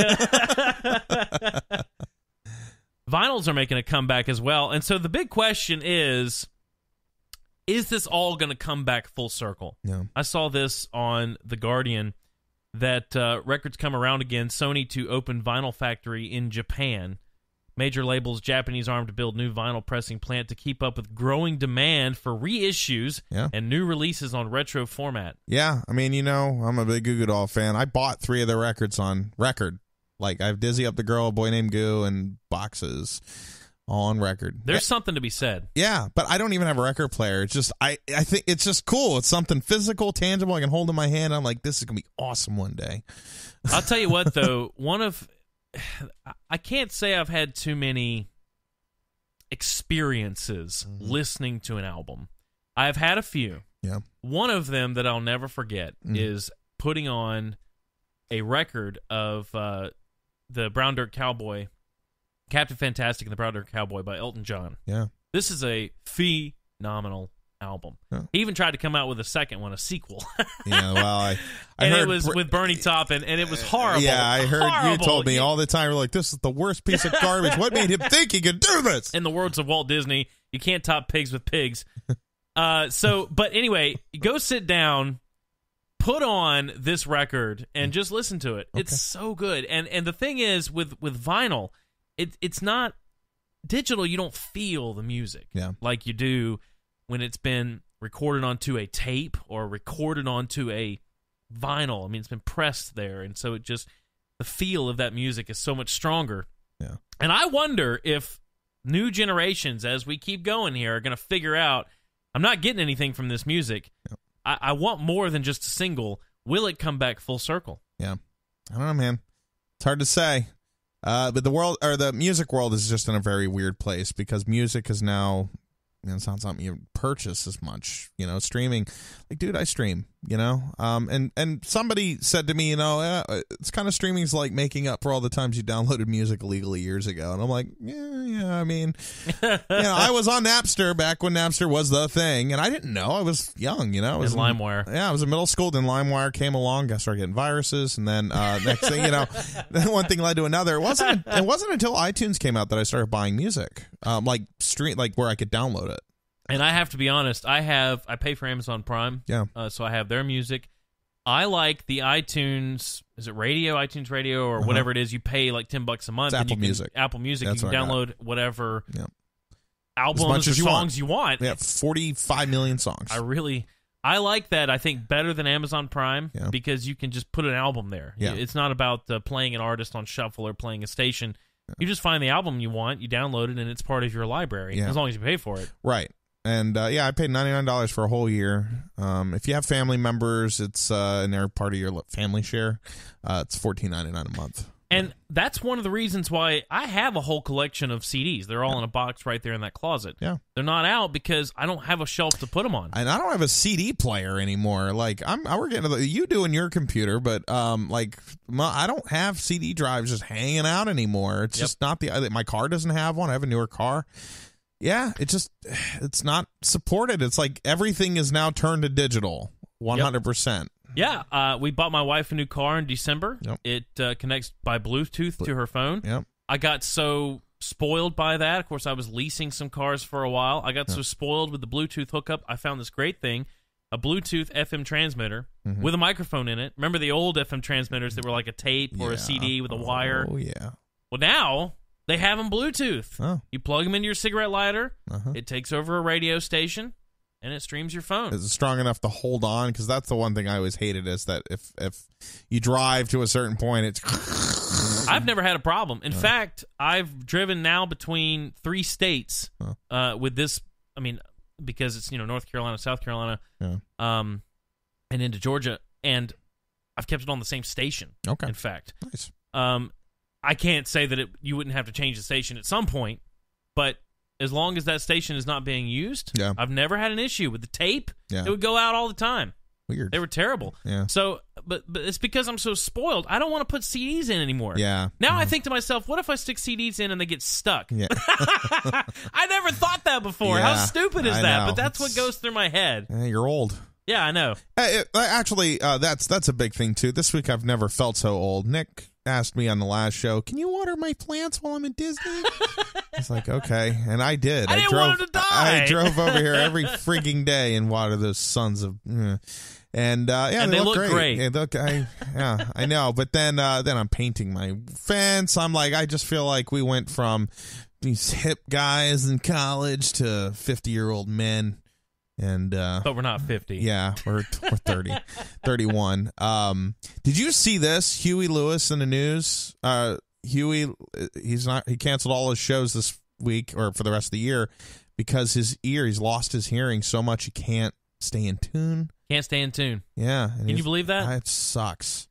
Yeah. Vinyls are making a comeback as well, and so the big question is this all going to come back full circle? Yeah. I saw this on The Guardian. that records come around again. Sony to open vinyl factory in Japan. Major labels Japanese arm to build new vinyl pressing plant to keep up with growing demand for reissues and new releases on retro format. Yeah, I mean, you know, I'm a big Goo Goo Doll fan. I bought 3 of their records on record. Like, I have Dizzy Up the Girl, A Boy Named Goo, and Boxes all on record. There's something to be said. Yeah, but I don't even have a record player. It's just, I think it's just cool. It's something physical, tangible, I can hold in my hand. I'm like, this is going to be awesome one day. I'll tell you what, though, I can't say I've had too many experiences listening to an album. I've had a few. Yeah. One of them that I'll never forget is putting on a record of the Brown Dirt Cowboy, Captain Fantastic and the Brown Dirt Cowboy by Elton John. Yeah. This is a phenomenal album. Yeah. He even tried to come out with a second one, a sequel. Yeah, well, I and heard it was with Bernie Taupin, and it was horrible. Yeah, I heard you told me all the time. You're like, this is the worst piece of garbage. What made him think he could do this? In the words of Walt Disney, you can't top pigs with pigs. But anyway, go sit down, put on this record, and just listen to it. Okay. It's so good. And the thing is, with vinyl, it's not digital. You don't feel the music like you do when it's been recorded onto a tape or recorded onto a vinyl. I mean, it's been pressed there, and so the feel of that music is so much stronger. Yeah. And I wonder if new generations, as we keep going here, are going to figure out, I'm not getting anything from this music. Yep. I want more than just a single. Will it come back full circle? Yeah. I don't know, man. It's hard to say. But the music world is just in a very weird place because music is now, it's not something you purchase as much, streaming. Like, dude, I stream, and somebody said to me, it's kind of streaming's like making up for all the times you downloaded music illegally years ago. And I'm like, yeah, I mean, I was on Napster back when Napster was the thing, and I didn't know. I was young, I was in LimeWire. I was in middle school, then LimeWire came along, I started getting viruses, and then next thing, then one thing led to another. It wasn't until iTunes came out that I started buying music, like where I could download it. And I have to be honest, I pay for Amazon Prime, so I have their music. I like the iTunes, is it iTunes Radio, or whatever it is. You pay like $10 a month. It's Apple Music. Apple Music. That's you can download whatever albums or songs you want. Yeah, 45 million songs. I like that, I think, better than Amazon Prime because you can just put an album there. Yeah. It's not about playing an artist on shuffle or playing a station. You just find the album you want, you download it, and it's part of your library, as long as you pay for it. Right. And, I paid $99 for a whole year. If you have family members, it's and they're part of your family share, it's $14.99 a month. And that's one of the reasons why I have a whole collection of CDs. They're all in a box right there in that closet. Yeah. They're not out because I don't have a shelf to put them on. And I don't have a CD player anymore. Like, we're getting to you do in your computer, but I don't have CD drives just hanging out anymore. It's just not my car doesn't have one. I have a newer car. Yeah, it's not supported. It's like everything is now turned to digital, 100%. Yeah, we bought my wife a new car in December. Yep. It connects by Bluetooth to her phone. Yep. I got so spoiled by that. Of course, I was leasing some cars for a while. I got so spoiled with the Bluetooth hookup. I found this great thing, a Bluetooth FM transmitter with a microphone in it. Remember the old FM transmitters that were like a tape or a CD with a wire? Oh, yeah. Well, now they have them Bluetooth. Oh. You plug them into your cigarette lighter. It takes over a radio station, and it streams your phone. Is it strong enough to hold on? Because that's the one thing I always hated is that if you drive to a certain point, it's... I've never had a problem. In fact, I've driven now between 3 states with this. I mean, because it's North Carolina, South Carolina, and into Georgia, and I've kept it on the same station. Okay. In fact, nice. I can't say that you wouldn't have to change the station at some point, but as long as that station is not being used, I've never had an issue with the tape. Yeah. It would go out all the time. Weird. They were terrible. Yeah. So, but it's because I'm so spoiled. I don't want to put CDs in anymore. Yeah. Now I think to myself, what if I stick CDs in and they get stuck? Yeah. I never thought that before. Yeah, how stupid is I that? know. But that's what goes through my head. You're old. Yeah, I know. Actually, that's a big thing too. This week I've never felt so old. Nick asked me on the last show, can you water my plants while I'm in Disney? It's like, okay. And I did. I didn't want them to die. I drove over here every freaking day and watered those sons of... And they look great. I know. But then I'm painting my fence. I'm like, I just feel like we went from these hip guys in college to 50-year-old men. And but we're not 50. Yeah, we're 30, 31. Did you see this? Huey Lewis in the news. Huey, he canceled all his shows this week or for the rest of the year because he's lost his hearing so much he can't stay in tune. Can't stay in tune. Yeah. Can you believe that? It sucks.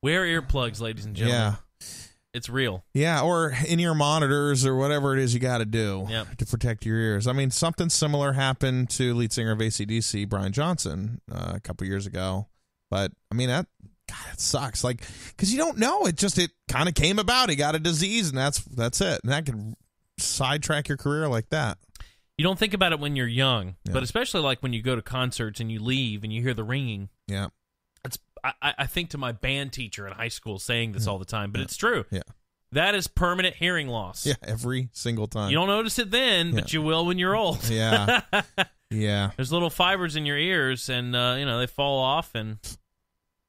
Wear earplugs, ladies and gentlemen. Yeah. It's real. Yeah, or in-ear monitors or whatever it is you got to do Yep. to protect your ears. I mean, something similar happened to lead singer of AC/DC, Brian Johnson, a couple years ago. But, I mean, it sucks. Like, because you don't know. It kind of came about. He got a disease, and that's it. And that can sidetrack your career like that. You don't think about it when you're young, Yeah. but especially like when you go to concerts and you leave and you hear the ringing. Yeah. I think to my band teacher in high school saying this all the time, but it's true. Yeah. That is permanent hearing loss. Yeah, every single time. You don't notice it then, but you will when you're old. Yeah. Yeah. There's little fibers in your ears, and they fall off, and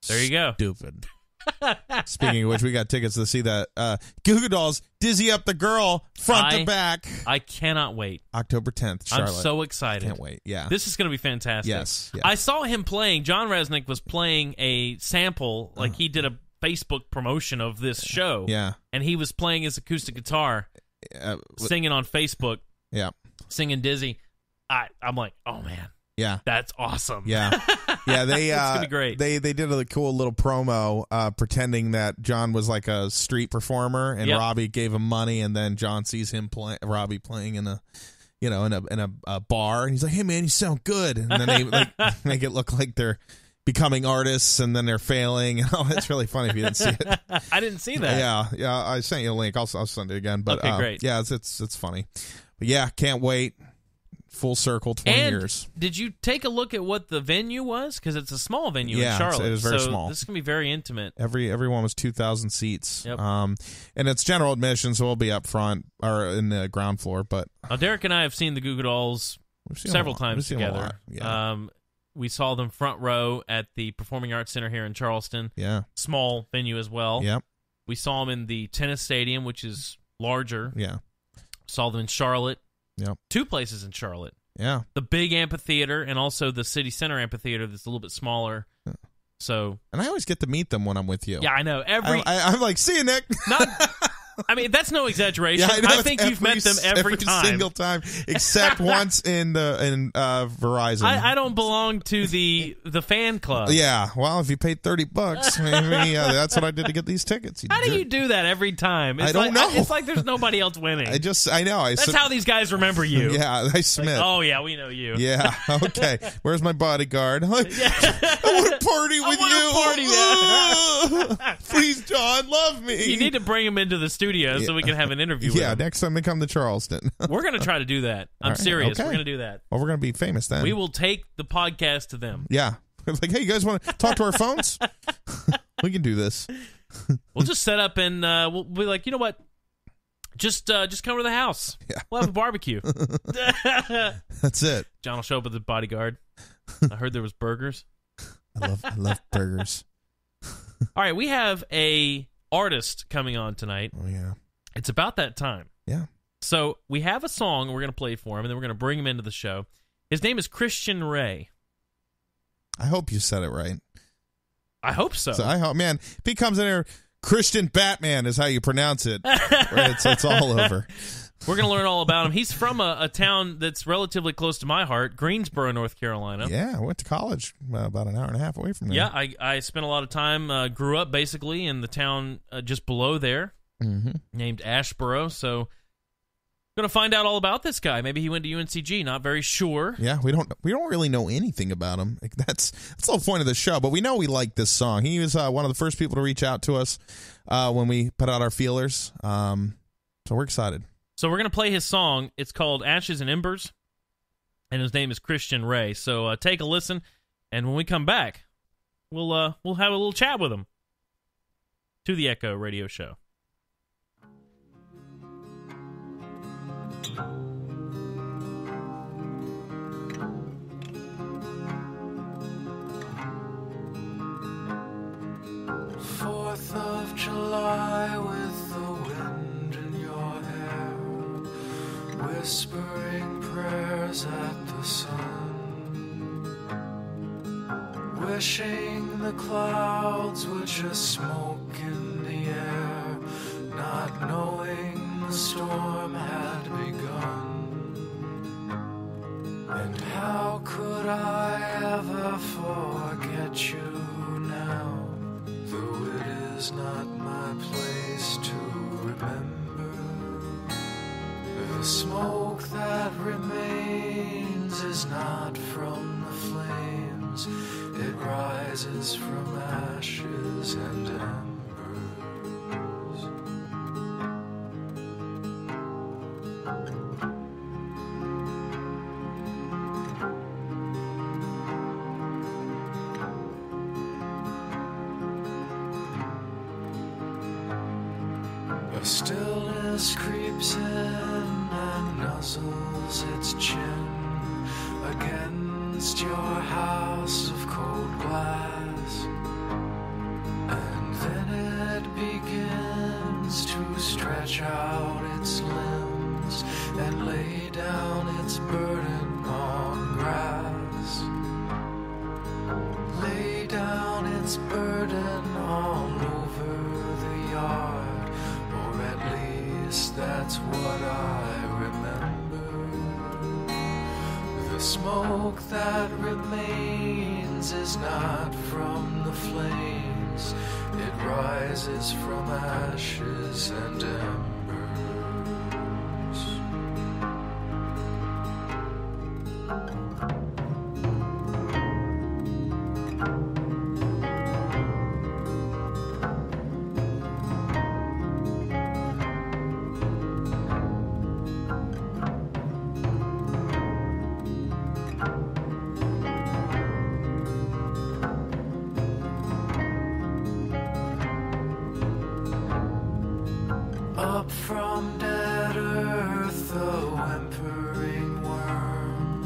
there you go. Stupid. Speaking of which, we got tickets to see that Goo Goo Dolls Dizzy Up the Girl front to back. I cannot wait. October 10th, Charlotte. I'm so excited. Can't wait. Yeah. This is going to be fantastic. Yes. I saw him playing. John Resnick was playing a sample, like he did a Facebook promotion of this show. Yeah. And he was playing his acoustic guitar, singing on Facebook. Yeah. Singing Dizzy. I'm like, oh, man. Yeah. That's awesome. Yeah. Yeah, it's gonna be great. They did a cool little promo pretending that John was like a street performer and Robbie gave him money, and then John sees him Robbie playing in a bar, and he's like, "Hey man, you sound good." And then they make it look like they're becoming artists, and then they're failing. Oh, it's really funny if you didn't see it. I didn't see that. Yeah, I sent you a link. I'll send it again. But okay, great. Yeah, it's funny. But yeah, can't wait. Full circle, 20 years. Did you take a look at what the venue was? Because it's a small venue in Charlotte. It is very small. This is going to be very intimate. Everyone was 2,000 seats. Yep. And it's general admission, so we'll be up front or in the ground floor. But now, Derek and I have seen the Goo Goo Dolls several times together. Yeah. We saw them front row at the Performing Arts Center here in Charleston. Yeah. Small venue as well. Yep. We saw them in the tennis stadium, which is larger. Yeah. Saw them in Charlotte. Yep. 2 places in Charlotte. Yeah. The big amphitheater and also the city center amphitheater that's a little bit smaller. Yeah. So. And I always get to meet them when I'm with you. Yeah, I know. I'm like, see you, Nick. I mean, that's no exaggeration. Yeah, I think you've met them every time. Every single time, except once in Verizon. I don't belong to the fan club. Yeah, well, if you paid $30, maybe that's what I did to get these tickets. How do you do that every time? I don't know. It's like there's nobody else winning. I know. That's how these guys remember you. Yeah, I Smith. Like, oh yeah, we know you. Yeah. Okay. Where's my bodyguard? I want to party with you. Please, John, love me. You need to bring him into the studio so we can have an interview with him. Yeah, next time they come to Charleston. We're going to try to do that. I'm serious. Okay. We're going to do that. Well, we're going to be famous then. We will take the podcast to them. Yeah. It's like, hey, you guys want to talk to our phones? We can do this. We'll just set up and we'll be like, you know what? Just come to the house. Yeah. We'll have a barbecue. That's it. John will show up with a bodyguard. I heard there was burgers. I love burgers. All right, we have a artist coming on tonight. Oh, yeah. It's about that time. Yeah. So we have a song we're going to play for him, and then we're going to bring him into the show. His name is Christian Wray. I hope you said it right. I hope so. I hope, man, if he comes in here, Christian Batman is how you pronounce it. It's all over. We're going to learn all about him. He's from a town that's relatively close to my heart, Greensboro, North Carolina. Yeah, I went to college about an hour and a half away from there. Yeah, I spent a lot of time, grew up basically in the town just below there, named Ashboro. So, going to find out all about this guy. Maybe he went to UNCG. Not very sure. Yeah, we don't really know anything about him. That's the whole point of the show. But we know we like this song. He was one of the first people to reach out to us when we put out our feelers. So we're excited. So we're going to play his song. It's called Ashes and Embers, and his name is Christian Wray. So take a listen, and when we come back, we'll have a little chat with him. To the Echo Radio Show. Of July with the wind in your hair, whispering prayers at the sun, wishing the clouds were just smoke in the air, not knowing the storm had begun. And how could I ever forget you now? Though it is not my place to remember, the smoke that remains is not from the flames, it rises from ashes and embers. Stillness creeps in and nuzzles its chin against your house of cold glass, and then it begins to stretch out its limbs and lay down its burden on grass. Lay down its burden all over the yard. That's what I remember. The smoke that remains is not from the flames, it rises from ashes and embers. Up from dead earth, the whimpering worm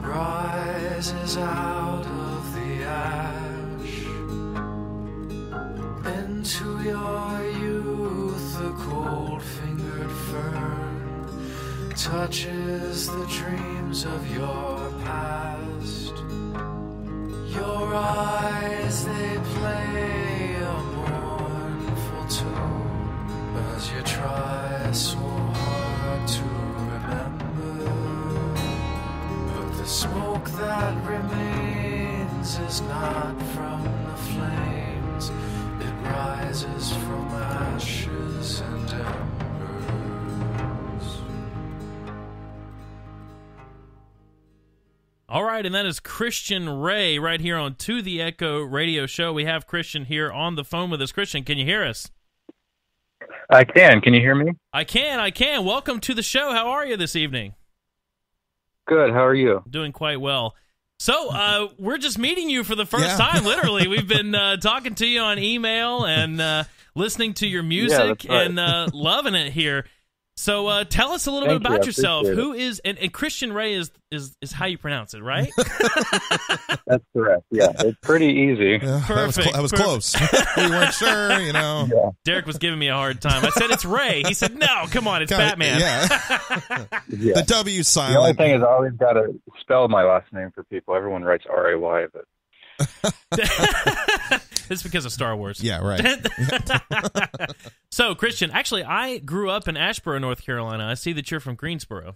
rises out of the ash. Into your youth, the cold-fingered fern touches the dreams of your past. Your eyes, they play a mournful tune as you try so hard to remember. But the smoke that remains is not from the flames, it rises from ashes and embers. All right, and that is Christian Wray right here on To the Echo Radio Show. We have Christian here on the phone with us. Christian, can you hear us? I can. Can you hear me? I can. Welcome to the show. How are you this evening? Good. How are you? Doing quite well. So, we're just meeting you for the first time, literally. We've been talking to you on email and listening to your music and loving it here. So, tell us a little bit about yourself. Who is and Christian Wray is how you pronounce it, right? That's correct. Yeah, it's pretty easy. Perfect. That was close. We weren't sure, you know. Yeah. Derek was giving me a hard time. I said it's Ray. He said, "No, come on, it's Batman." Yeah. Yeah. The W silent. The only thing is, I always got to spell my last name for people. Everyone writes R-A-Y, but It's because of Star Wars. Yeah, right. So, Christian, actually, I grew up in Asheboro, North Carolina. I see that you're from Greensboro.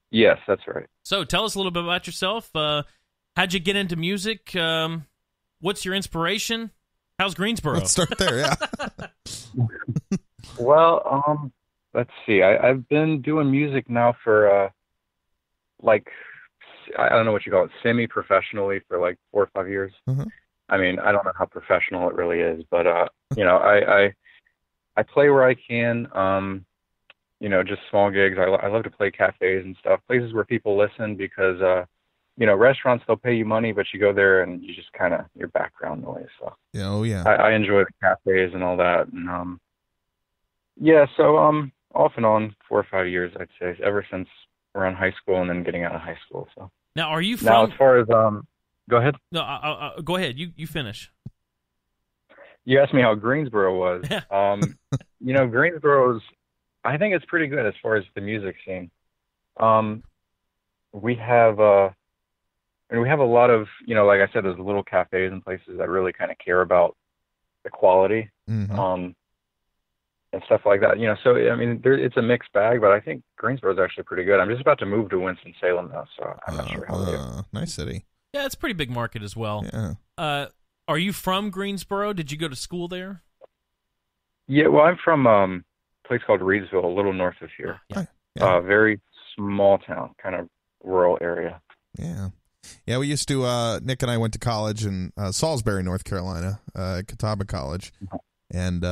yes, that's right. So, tell us a little bit about yourself. How'd you get into music? What's your inspiration? How's Greensboro? Let's start there, yeah. Well, let's see. I've been doing music now for, I don't know what you call it, semi-professionally for like 4 or 5 years. Mm-hmm. I mean, I don't know how professional it really is, but, I play where I can, just small gigs. I love to play cafes and stuff, places where people listen because, restaurants, they'll pay you money, but you go there and you just kind of, your background noise. So Yeah, oh yeah. I enjoy the cafes and all that. And, so off and on 4 or 5 years, I'd say, ever since around high school and then getting out of high school. So Now, are you from? now, as far as go ahead. No, go ahead. You finish. You asked me how Greensboro was. Greensboro's, I think it's pretty good as far as the music scene. We have a lot of, like I said, those little cafes and places that really kind of care about the quality. Mhm. And stuff like that, so I mean, it's a mixed bag, but I think Greensboro is actually pretty good. I'm just about to move to Winston-Salem though, so I'm not sure how they do. Nice city. Yeah, it's a pretty big market as well. Yeah. Are you from Greensboro? Did you go to school there? Yeah, well, I'm from a place called Reedsville, a little north of here. Yeah. Very small town, kind of rural area. Yeah. Yeah, we used to, Nick and I went to college in Salisbury, North Carolina, Catawba College. And,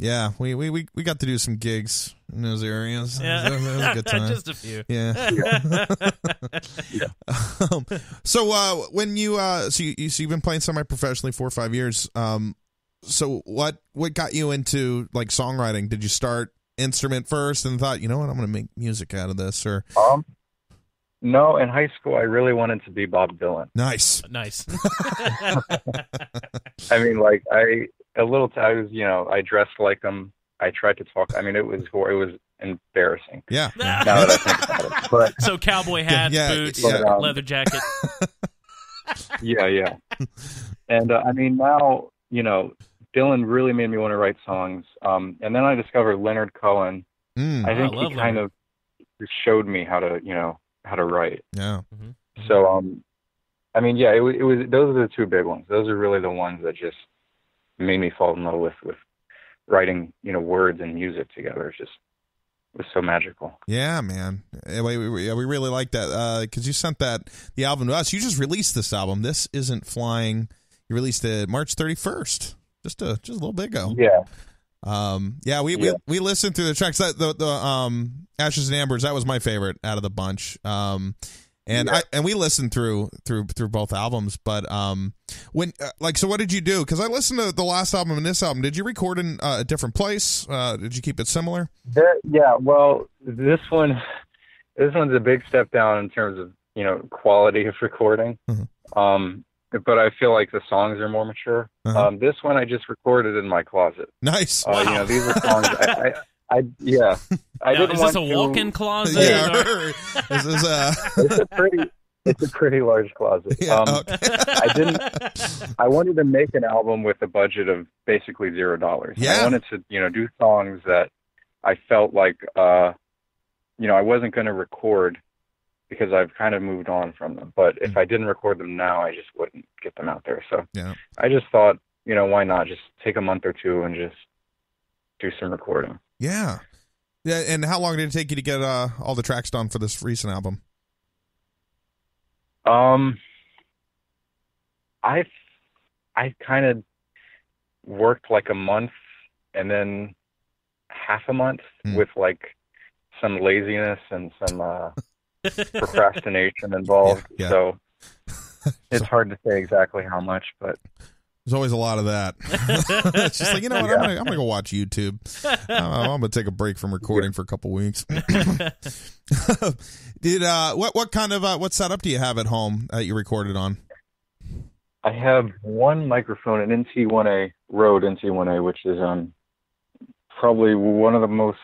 yeah, we got to do some gigs in those areas. Yeah. It was a good time. Just a few. Yeah. So when you you've been playing semi-professionally 4 or 5 years. So what got you into like songwriting? Did you start instrument first and thought, you know what, I'm going to make music out of this? Or no, in high school I really wanted to be Bob Dylan. Nice. I mean, like a little times, I dressed like him. I tried to talk. I mean, it was embarrassing. Yeah. Now that I think about it, but So cowboy hats, boots, leather jacket. Yeah. And I mean, now Dylan really made me want to write songs. And then I discovered Leonard Cohen. I think he kind of showed me how to write. Yeah. Mm-hmm. So I mean, yeah, it was those are the two big ones. Those are really the ones that just made me fall in love with writing, words and music together. It was so magical. Yeah, man. We really like that because you sent the album to us. You just released this album. This Isn't Flying. You released it March 31st, just a little bit ago. Yeah. We listened through the tracks. The Ashes and Ambers, that was my favorite out of the bunch. And we listened through both albums, but so what did you do? Because I listened to the last album and this album. Did you record in a different place? Did you keep it similar? Yeah. Well, this one's a big step down in terms of quality of recording. Mm-hmm. But I feel like the songs are more mature. Uh-huh. This one I just recorded in my closet. Nice. Wow. These are songs. I didn't is want this a walk-in closet? Yeah. This is It's a pretty large closet. Yeah, okay. I wanted to make an album with a budget of basically $0. Yeah. I wanted to, do songs that I felt like, I wasn't going to record because I've kind of moved on from them. But if I didn't record them now, I just wouldn't get them out there. So yeah. I just thought, why not just take a month or two and just do some recording. Yeah. Yeah. And how long did it take you to get all the tracks done for this recent album? I kind of worked like a month and then half a month with like some laziness and some procrastination involved. Yeah. So it's hard to say exactly how much, but there's always a lot of that. It's just like, what? I'm gonna go watch YouTube. I'm gonna take a break from recording for a couple weeks. What kind of what setup do you have at home that you recorded on? I have one microphone, an NT1A Rode NT1A, which is probably one of the most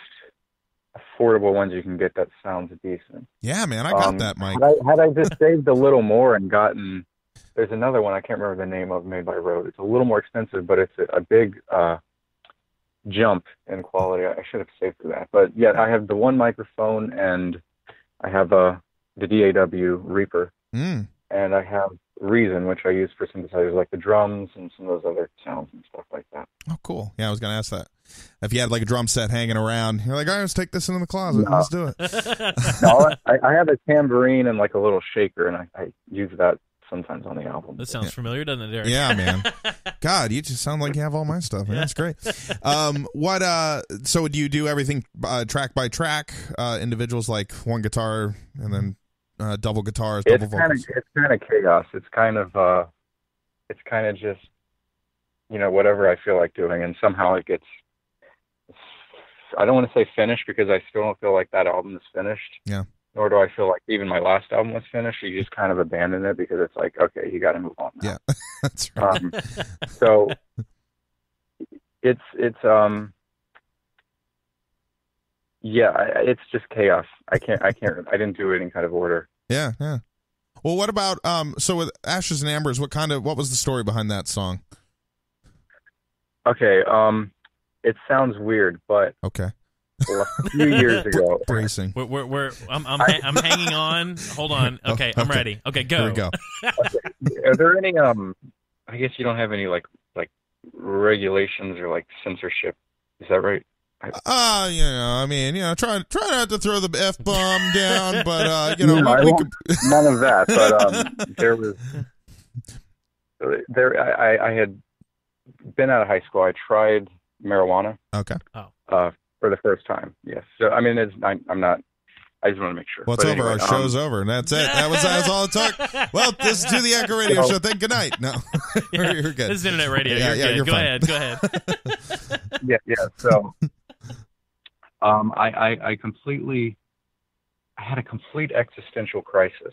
affordable ones you can get that sounds decent. Yeah, man, I got that mic. Had I just saved a little more and gotten, there's another one I can't remember the name of, made by Rode. It's a little more expensive, but it's a big jump in quality. I should have saved for that. But yeah, I have the one microphone and I have the DAW Reaper, and I have Reason, which I use for synthesizers like the drums and some of those other sounds and stuff like that. Oh, cool. Yeah, I was going to ask that. If you had like a drum set hanging around, you're like, all right, let's take this into the closet. No. Let's do it. No, I have a tambourine and like a little shaker, and I use that sometimes on the album. That sounds familiar, doesn't it, Derek? Yeah, man. God, you just sound like you have all my stuff. Man. That's great. So do you do everything track by track, individuals like one guitar and then double guitars, double vocals? It's kind of chaos. It's kind of just, whatever I feel like doing, and somehow it gets. I don't want to say finished because I still don't feel like that album is finished. Yeah. Nor do I feel like even my last album was finished. You just kind of abandon it because it's like, okay, you got to move on now. Yeah, that's right. So it's it's just chaos. I didn't do it in kind of order. Yeah. Well, what about so with Ashes and Ambers? What was the story behind that song? Okay, it sounds weird, but okay. Well, a few years ago, bracing. I'm hanging on. Hold on. Okay, I'm ready. Okay, go. Here we go. Okay. Are there any? I guess you don't have any like regulations or like censorship. Is that right? I mean, try not to throw the F-bomb down, but none of that. But I had been out of high school. I tried marijuana. Okay. For the first time, yes. So I mean, I'm not. I just want to make sure. Well, it's over. Our show's over, and that's it. That's all it took. Well, this is To the Echo Radio Show. Thank good night. No, you're good. This is internet radio. You're Go fine. ahead. Yeah. So, I completely, I had a complete existential crisis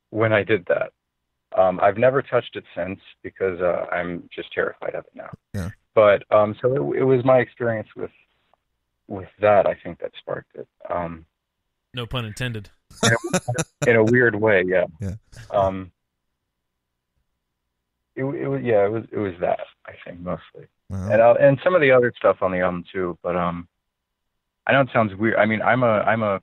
when I did that. I've never touched it since because I'm just terrified of it now. Yeah. But so it was my experience with that, I think, that sparked it. No pun intended. In a weird way, yeah. Yeah. It was that, I think, mostly. Wow. And some of the other stuff on the album too, but I know it sounds weird. I mean, I'm a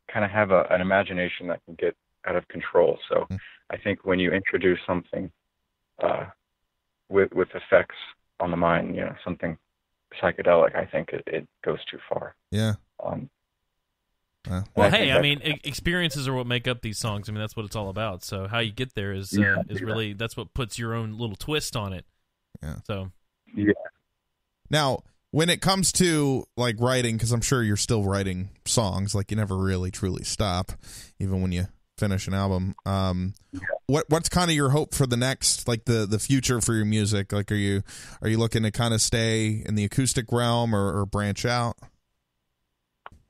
kind of have an imagination that can get out of control. So I think when you introduce something with effects on the mind, something psychedelic, I think it goes too far. Yeah. Well, hey, I mean, experiences are what make up these songs. I mean, that's what it's all about. So how you get there is really, that's what puts your own little twist on it. Yeah. So. Yeah. Now, when it comes to like writing, because I'm sure you're still writing songs, like you never really truly stop, even when you finish an album. What's kind of your hope for the next, like the future for your music? Like, are you looking to kind of stay in the acoustic realm or branch out?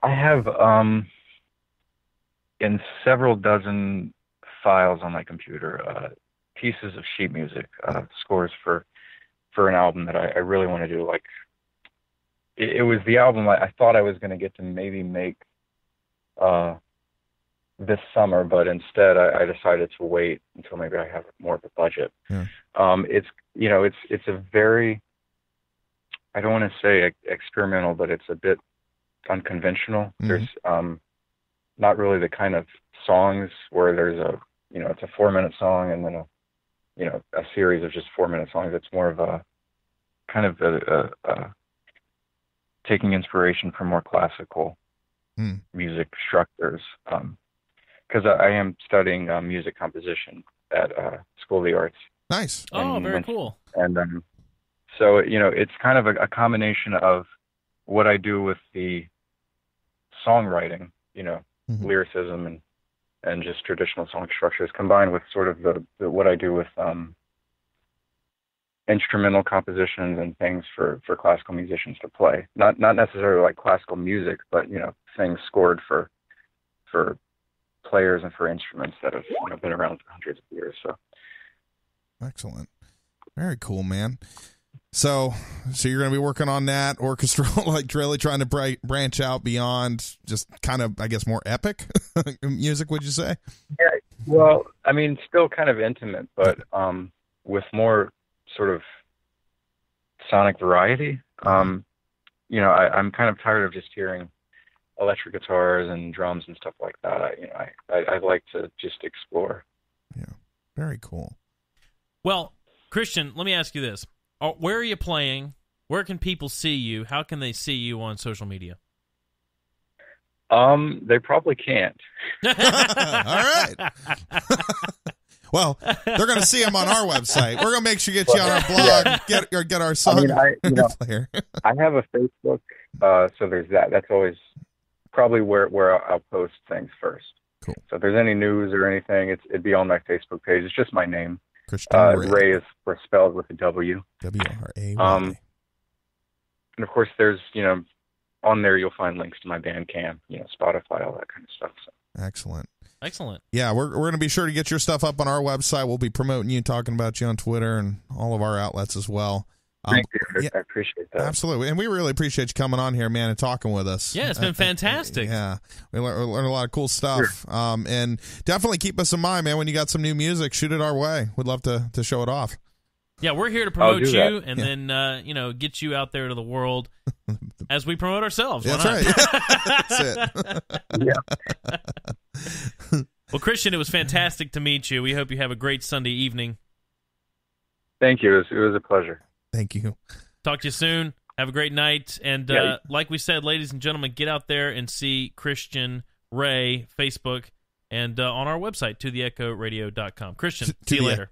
I have in several dozen files on my computer pieces of sheet music, scores for an album that I really want to do. Like it was the album I thought I was going to get to maybe make this summer, but instead I decided to wait until maybe I have more of a budget. Yeah. It's a very, I don't want to say experimental, but it's a bit unconventional. Mm-hmm. There's not really the kind of songs where there's it's a 4-minute song and then a series of just 4-minute songs. It's more of a kind of a taking inspiration from more classical music structures. Because I am studying music composition at School of the Arts. Nice. Oh, very cool. And so it's kind of a combination of what I do with the songwriting, lyricism and just traditional song structures, combined with sort of the what I do with instrumental compositions and things for classical musicians to play. Not necessarily like classical music, but things scored for players and for instruments that have been around for hundreds of years. So excellent. Very cool, man. So you're going to be working on that orchestral, like really trying to branch out beyond just kind of, I guess, more epic music, would you say? Yeah. Well, I mean, still kind of intimate, but with more sort of sonic variety. I'm kind of tired of just hearing electric guitars and drums and stuff like that. I'd like to just explore. Yeah. Very cool. Well, Christian, let me ask you this. Where are you playing? Where can people see you? How can they see you on social media? They probably can't. All right. Well, they're going to see them on our website. We're going to make sure to get you on our blog, get our song player. I have a Facebook, so there's that. That's always probably where I'll post things first. Cool. So if there's any news or anything, it'd be on my Facebook page. It's just my name. Christian Wray. Ray is spelled with a W. W-R-A-Y. And of course, there's, on there you'll find links to my Bandcamp, Spotify, all that kind of stuff. So. Excellent. Yeah, we're going to be sure to get your stuff up on our website. We'll be promoting you, talking about you on Twitter and all of our outlets as well. Thank you. Yeah, I appreciate that. Absolutely. And we really appreciate you coming on here, man, and talking with us. Yeah, it's been fantastic. Yeah. We learned a lot of cool stuff. Sure. And definitely keep us in mind, man. When you got some new music, shoot it our way. We'd love to show it off. Yeah, we're here to promote you and then, get you out there to the world as we promote ourselves. That's right. That's it. Yeah. Well, Christian, it was fantastic to meet you. We hope you have a great Sunday evening. Thank you. It was a pleasure. Thank you. Talk to you soon. Have a great night. And like we said, ladies and gentlemen, get out there and see Christian Wray, Facebook, and on our website, totheechoradio.com. Christian, see you later.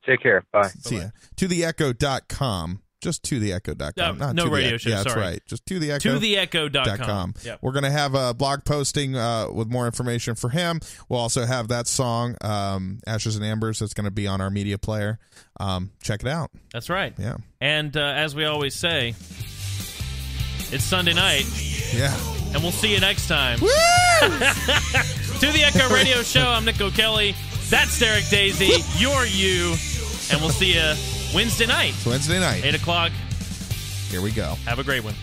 Take care. Bye. See ya. ToTheEcho.com. Just ToTheEcho.com. Not no to radio the, show, yeah, sorry. That's right. Just ToTheEcho.com. Yep. We're going to have a blog posting with more information for him. We'll also have that song, Ashes and Ambers, that's going to be on our media player. Check it out. That's right. Yeah. And as we always say, it's Sunday night. Yeah. And we'll see you next time. Woo! To the Echo Radio Show, I'm Nick O'Kelly. That's Derek Daisy. You're you. And we'll see you Wednesday night. It's Wednesday night. 8 o'clock. Here we go. Have a great one.